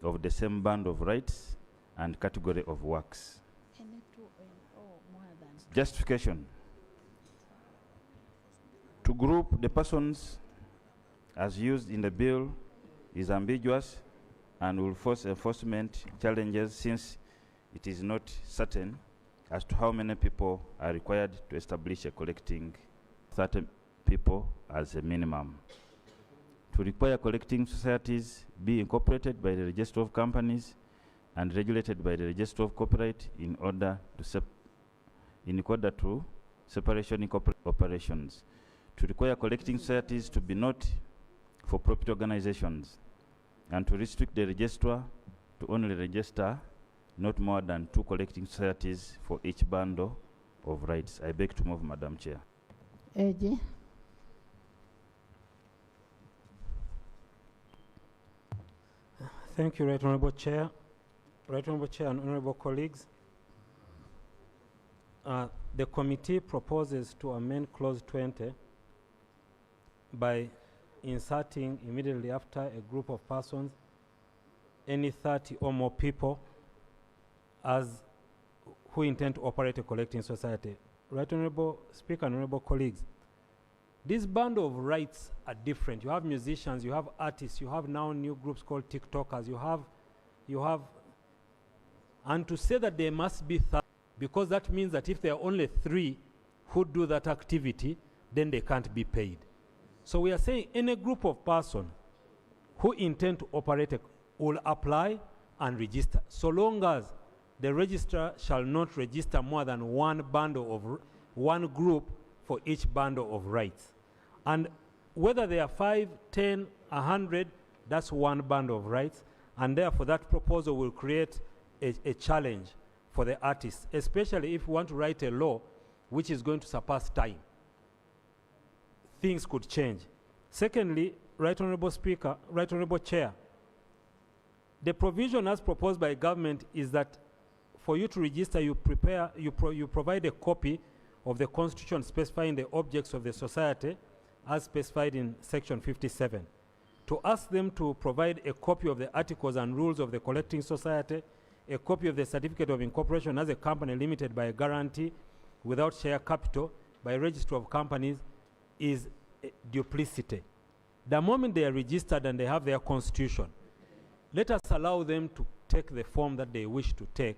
Speaker 4: of the same band of rights and category of works. Justification: to group the persons as used in the bill is ambiguous and will force enforcement challenges since it is not certain as to how many people are required to establish a collecting 30 people as a minimum. To require collecting societies be incorporated by the Register of Companies and regulated by the Register of Copyright in order to separation operations. To require collecting societies to be not for profit organizations and to restrict the registrar to only register not more than 2 collecting societies for each bundle of rights. I beg to move, Madam Chair.
Speaker 2: AG.
Speaker 3: Thank you, Right Honorable Chair. Right Honorable Chair and honorable colleagues. The committee proposes to amend clause 20 by inserting immediately after a group of persons any 30 or more people as who intend to operate a collecting society. Right Honorable Speaker and honorable colleagues, this bundle of rights are different. You have musicians, you have artists, you have now new groups called TikTokers, you have, and to say that there must be 30, because that means that if there are only 3 who do that activity, then they can't be paid. So we are saying any group of persons who intend to operate will apply and register, so long as the registrar shall not register more than one group for each bundle of rights. And whether they are 5, 10, 100, that's one bundle of rights, and therefore that proposal will create a challenge for the artists, especially if we want to write a law which is going to surpass time. Things could change. Secondly, Right Honorable Speaker, Right Honorable Chair, the provision as proposed by government is that for you to register, you provide a copy of the Constitution specifying the objects of the society as specified in Section 57. To ask them to provide a copy of the articles and rules of the collecting society, a copy of the certificate of incorporation as a company limited by a guarantee without share capital by Register of Companies is duplicity. The moment they are registered and they have their constitution, let us allow them to take the form that they wish to take,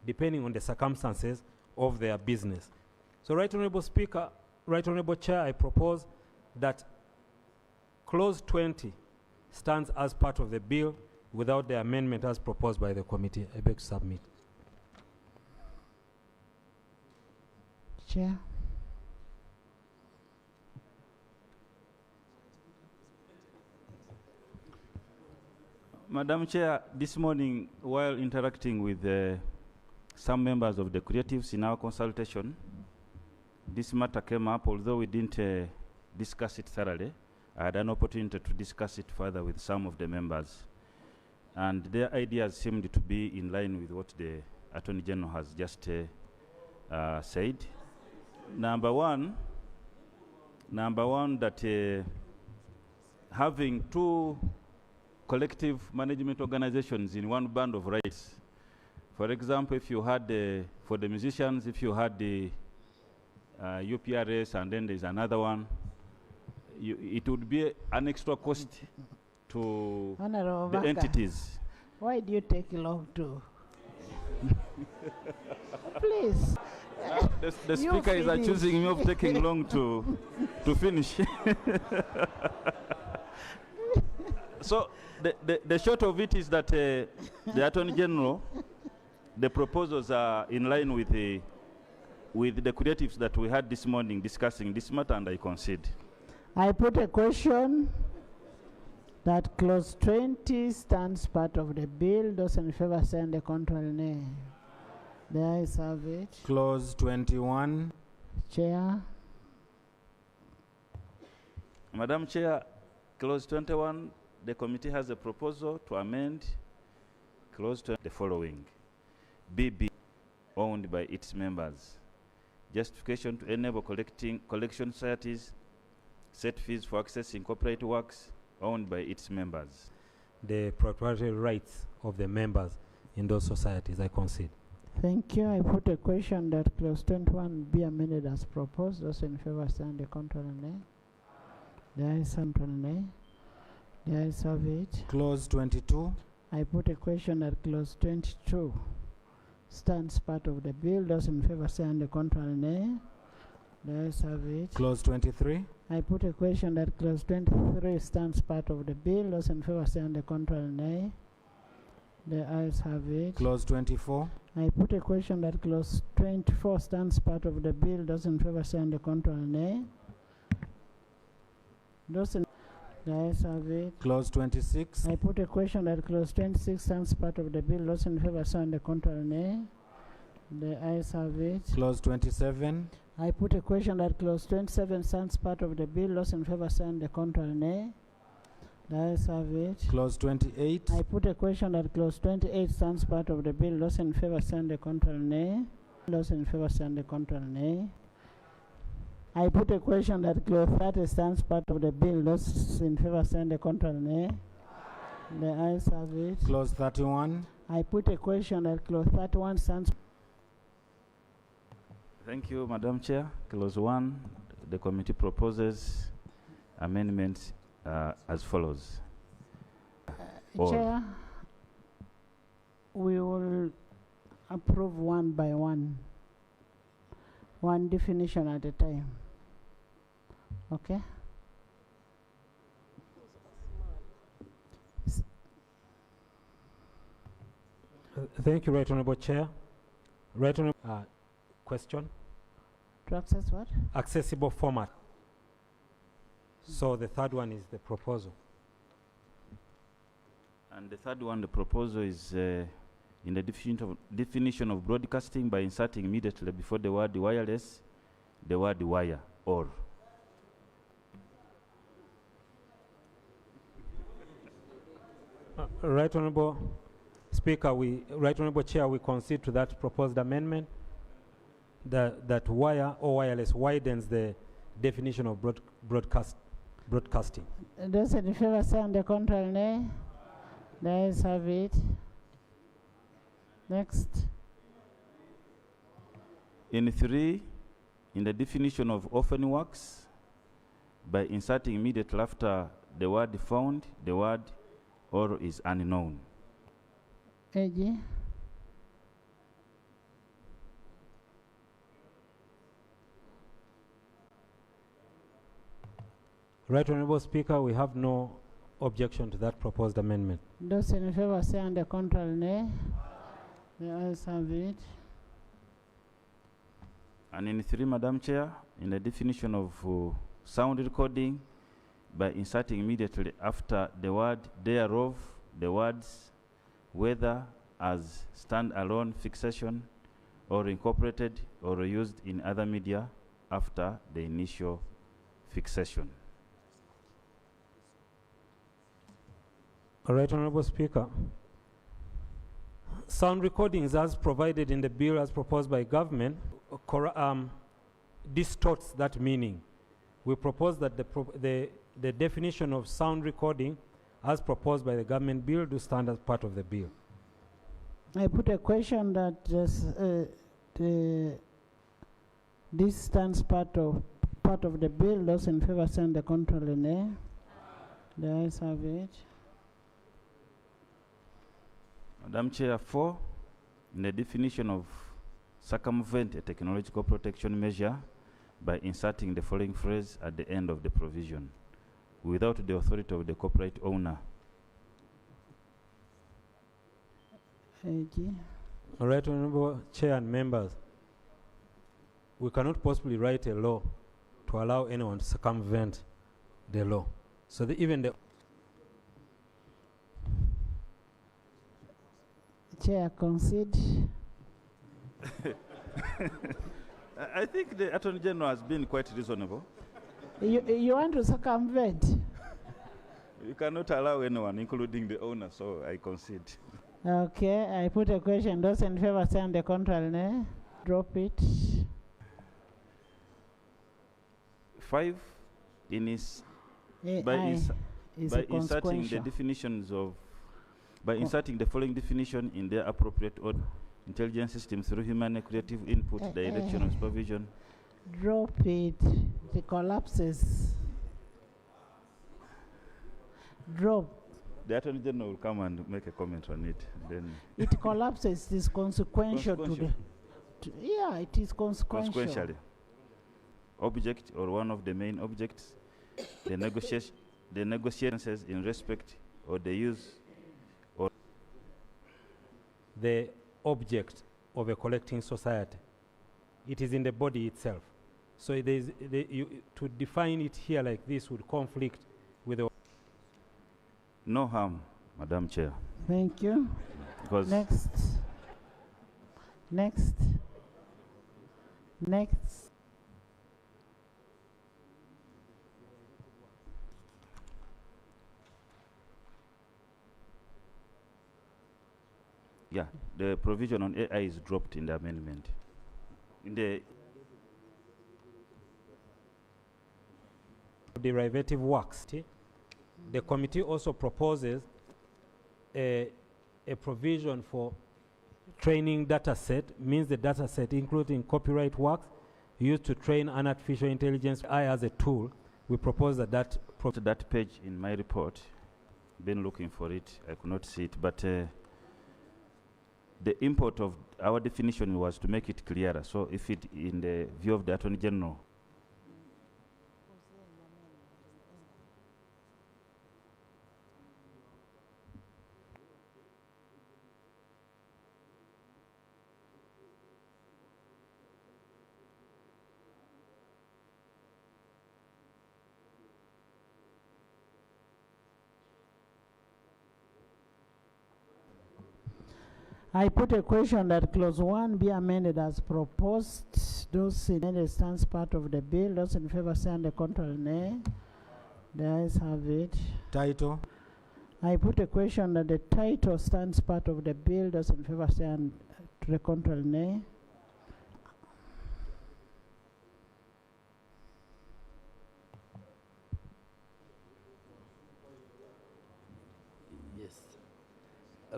Speaker 3: depending on the circumstances of their business. So, Right Honorable Speaker, Right Honorable Chair, I propose that clause 20 stands as part of the bill without the amendment as proposed by the committee. I beg to submit.
Speaker 2: Chair.
Speaker 4: Madam Chair, this morning, while interacting with some members of the creatives in our consultation, this matter came up, although we didn't discuss it thoroughly. I had an opportunity to discuss it further with some of the members, and their ideas seemed to be in line with what the Attorney General has just said. Number one, that having 2 collective management organizations in one band of rights. For example, if you had, for the musicians, if you had the UPRS and then there's another one, it would be an extra cost to
Speaker 2: Honorable
Speaker 4: the
Speaker 2: Vaka,
Speaker 4: entities.
Speaker 2: why do you take long to? Please.
Speaker 4: The speaker is accusing me of taking long to finish. So the short of it is that the Attorney General, the proposals are in line with the creatives that we had this morning discussing this matter, and I concede.
Speaker 2: I put a question that clause 20 stands part of the bill. Those in favor say the contrary nay. The ayes have it.
Speaker 5: Clause 21.
Speaker 2: Chair.
Speaker 4: Madam Chair, clause 21, the committee has a proposal to amend clause 20 the following. BB, owned by its members. Justification to enable collection societies, set fees for accessing copyright works owned by its members.
Speaker 3: The proprietary rights of the members in those societies, I concede.
Speaker 2: Thank you. I put a question that clause 21 be amended as proposed. Those in favor stand the contrary nay. The ayes have it, nay. The ayes have it.
Speaker 5: Clause 22.
Speaker 2: I put a question that clause 22 stands part of the bill. Those in favor say on the contrary, nay. The ayes have it.
Speaker 5: Clause 23.
Speaker 2: I put a question that clause 23 stands part of the bill. Those in favor say on the contrary, nay. The ayes have it.
Speaker 5: Clause 24.
Speaker 2: I put a question that clause 24 stands part of the bill. Those in favor say on the contrary, nay. Those in the ayes have it.
Speaker 5: Clause 26.
Speaker 2: I put a question that clause 26 stands part of the bill. Those in favor say on the contrary, nay. The ayes have it.
Speaker 5: Clause 27.
Speaker 2: I put a question that clause 27 stands part of the bill. Those in favor say on the contrary, nay. The ayes have it.
Speaker 5: Clause 28.
Speaker 2: I put a question that clause 28 stands part of the bill. Those in favor say on the contrary, nay. Those in favor say on the contrary, nay. I put a question that clause 30 stands part of the bill. Those in favor say on the contrary, nay. The ayes have it.
Speaker 5: Clause 31.
Speaker 2: I put a question that clause 31 stands.
Speaker 4: Thank you, Madam Chair. Clause 1, the committee proposes amendments as follows. All.
Speaker 2: Chair, we will approve one by one definition at a time. Okay?
Speaker 3: Thank you, Right Honorable Chair. Right Honorable, question?
Speaker 2: To access what?
Speaker 3: Accessible format. So the third one is the proposal.
Speaker 4: And the third one, the proposal is in the definition of broadcasting by inserting immediately before the word wireless, the word wire or.
Speaker 3: Right Honorable Speaker, Right Honorable Chair, we concede to that proposed amendment that wire or wireless widens the definition of broadcasting.
Speaker 2: Those in favor say on the contrary, nay. The ayes have it. Next.
Speaker 4: In 3, in the definition of often works, by inserting immediately after the word found, the word or is unknown.
Speaker 2: AG.
Speaker 3: Right Honorable Speaker, we have no objection to that proposed amendment.
Speaker 2: Those in favor say on the contrary, nay. The ayes have it.
Speaker 4: And in 3, Madam Chair, in the definition of sound recording, by inserting immediately after the word thereof, the words whether as stand-alone fixation or incorporated or used in other media after the initial fixation.
Speaker 3: All right, Honorable Speaker. Sound recordings as provided in the bill as proposed by government distorts that meaning. We propose that the definition of sound recording as proposed by the government bill do stand as part of the bill.
Speaker 2: I put a question that this stands part of the bill. Those in favor say on the contrary, nay. The ayes have it.
Speaker 4: Madam Chair, 4, in the definition of circumvent a technological protection measure by inserting the following phrase at the end of the provision, without the authority of the copyright owner.
Speaker 2: AG.
Speaker 3: All right, Honorable Chair and members, we cannot possibly write a law to allow anyone to circumvent the law. So even the
Speaker 2: Chair, concede.
Speaker 4: I think the Attorney General has been quite reasonable.
Speaker 2: You want to circumvent?
Speaker 4: You cannot allow anyone, including the owner, so I concede.
Speaker 2: Okay, I put a question. Those in favor say on the contrary, nay. Drop it.
Speaker 4: 5, in his by inserting the definitions of inserting the following definition in their appropriate order: intelligence systems through human creative input, direction and supervision.
Speaker 2: Drop it. It collapses. drop.
Speaker 4: The Attorney General will come and make a comment on it. Then
Speaker 2: It collapses. It is consequential to the.
Speaker 4: Consequential.
Speaker 2: Yeah, it is consequential.
Speaker 4: consequentially, object or one of the main objects, the negotiations in respect or the use
Speaker 3: The object of a collecting society. It is in the body itself. So it is to define it here like this would conflict with the.
Speaker 4: no harm, Madam Chair,
Speaker 2: Thank you.
Speaker 4: because
Speaker 2: Next. Next. Next.
Speaker 4: yeah, the provision on AI is dropped in the amendment. In the
Speaker 3: Derivative works. The committee also proposes a provision for training data set, means the data set including copyright works used to train an artificial intelligence AI as a tool. We propose that
Speaker 4: that page in my report, been looking for it, I could not see it, but the import of our definition was to make it clearer. So if it, in the view of the Attorney General,
Speaker 2: I put a question that clause 1 be amended as proposed. Those in favor stands part of the bill. Those in favor say and the contrary nay. The ayes have it.
Speaker 5: Title.
Speaker 2: I put a question that the title stands part of the bill. Those in favor say and to the contrary nay.
Speaker 8: Yes.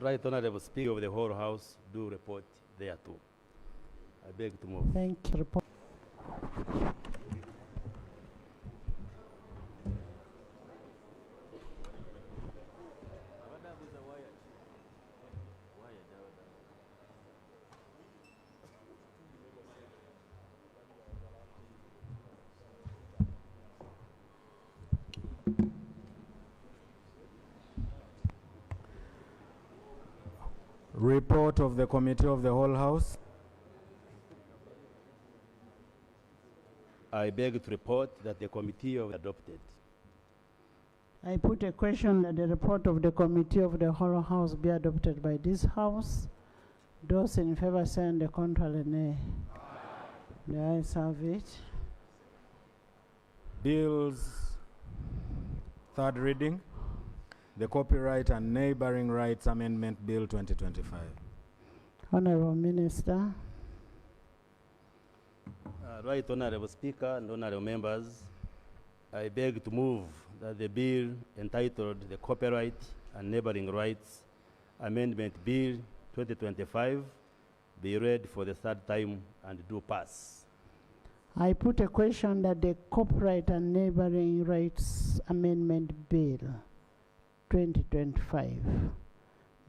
Speaker 8: Right Honorable Speaker of the whole House, do report thereto. I beg to move.
Speaker 2: Thank you. Report.
Speaker 5: Report of the Committee of the Whole House.
Speaker 8: I beg to report that the committee of adopted.
Speaker 2: I put a question that the report of the committee of the whole house be adopted by this house. Those in favor say and the contrary nay. The ayes have it.
Speaker 5: Bills. Third reading. The Copyright and Neighboring Rights Amendment Bill 2025.
Speaker 2: Honorable Minister.
Speaker 8: Right Honorable Speaker and Honorable Members, I beg to move that the bill entitled the Copyright and Neighboring Rights Amendment Bill 2025 be read for the third time and do pass.
Speaker 2: I put a question that the Copyright and Neighboring Rights Amendment Bill 2025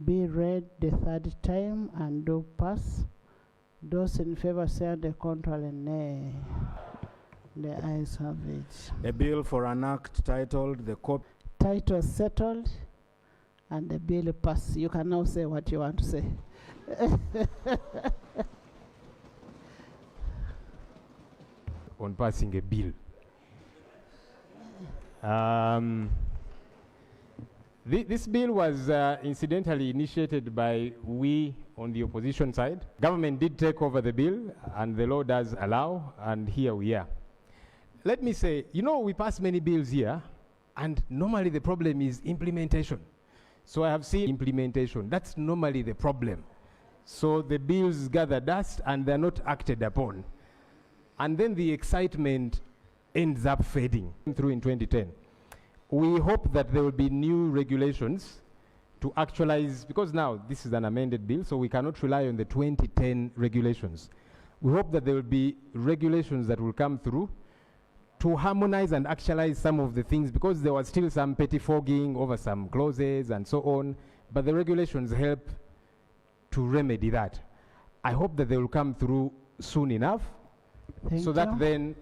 Speaker 2: be read the third time and do pass. Those in favor say the contrary nay. The ayes have it.
Speaker 5: A bill for an act titled the
Speaker 2: Title settled and the bill passed. You can now say what you want to say.
Speaker 9: On passing a bill. This bill was incidentally initiated by we on the opposition side. Government did take over the bill, and the law does allow, and here we are. Let me say, you know, we pass many bills here, and normally the problem is implementation. So I have seen implementation. That's normally the problem. So the bills gather dust, and they're not acted upon. And then the excitement ends up fading through in 2010. We hope that there will be new regulations to actualize, because now this is an amended bill, so we cannot rely on the 2010 regulations. We hope that there will be regulations that will come through to harmonize and actualize some of the things, because there was still some pettifogging over some clauses and so on, but the regulations help to remedy that. I hope that they will come through soon enough so that then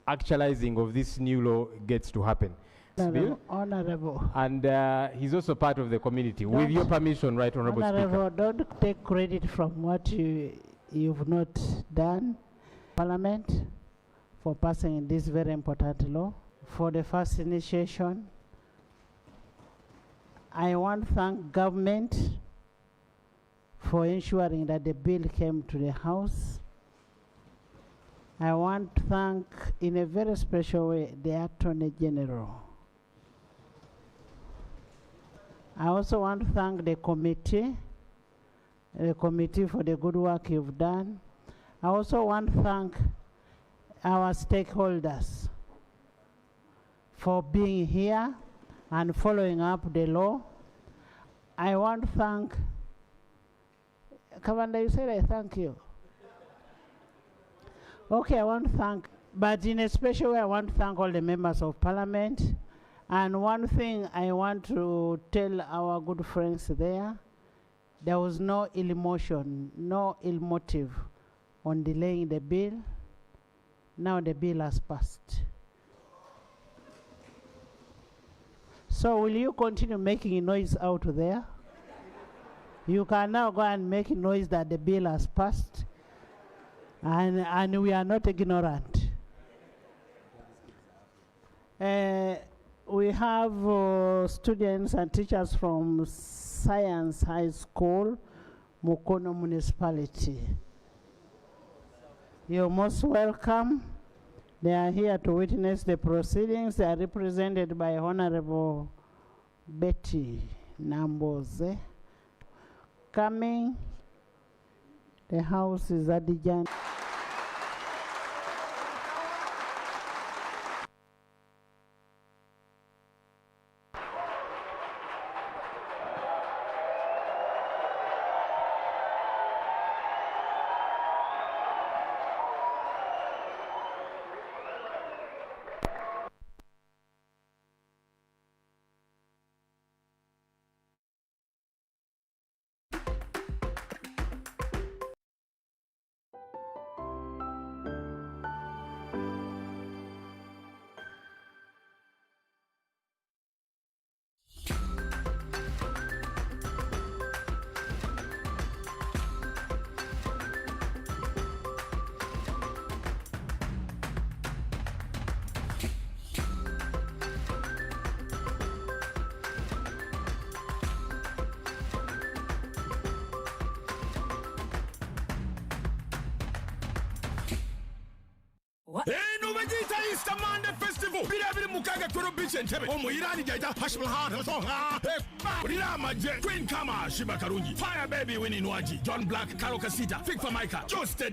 Speaker 9: actualizing of this new law gets to happen.
Speaker 2: Honorable.
Speaker 9: And he's also part of the community. With your permission, Right Honorable
Speaker 2: Honorable,
Speaker 9: Speaker.
Speaker 2: don't take credit from what you've not done. Parliament for passing this very important law. For the first initiation, I want to thank government for ensuring that the bill came to the House. I want to thank, in a very special way, the Attorney General. I also want to thank the committee for the good work you've done. I also want to thank our stakeholders for being here and following up the law. I want to thank, Commander, you said I thank you. Okay, I want to thank, but in a special way, I want to thank all the members of Parliament. And one thing I want to tell our good friends there was no ill emotion, no ill motive on delaying the bill. Now the bill has passed. So will you continue making noise out there? You can now go and make noise that the bill has passed, and we are not ignorant. We have students and teachers from Science High School, Mukono Municipality. You're most welcome. They are here to witness the proceedings. They are represented by Honorable Betty Namboze. Coming, the House is adjourned.
Speaker 10: Easter Monday Festival. Birabiri mukaga toro beach and chebe. Omo irani jaita hashmal hard songa. Rirama je. Queen Kama Shiba Karungi. Fire Baby Winnie Nwaji. John Black, Karo Kasita. Fig for Micah. Joe Steady.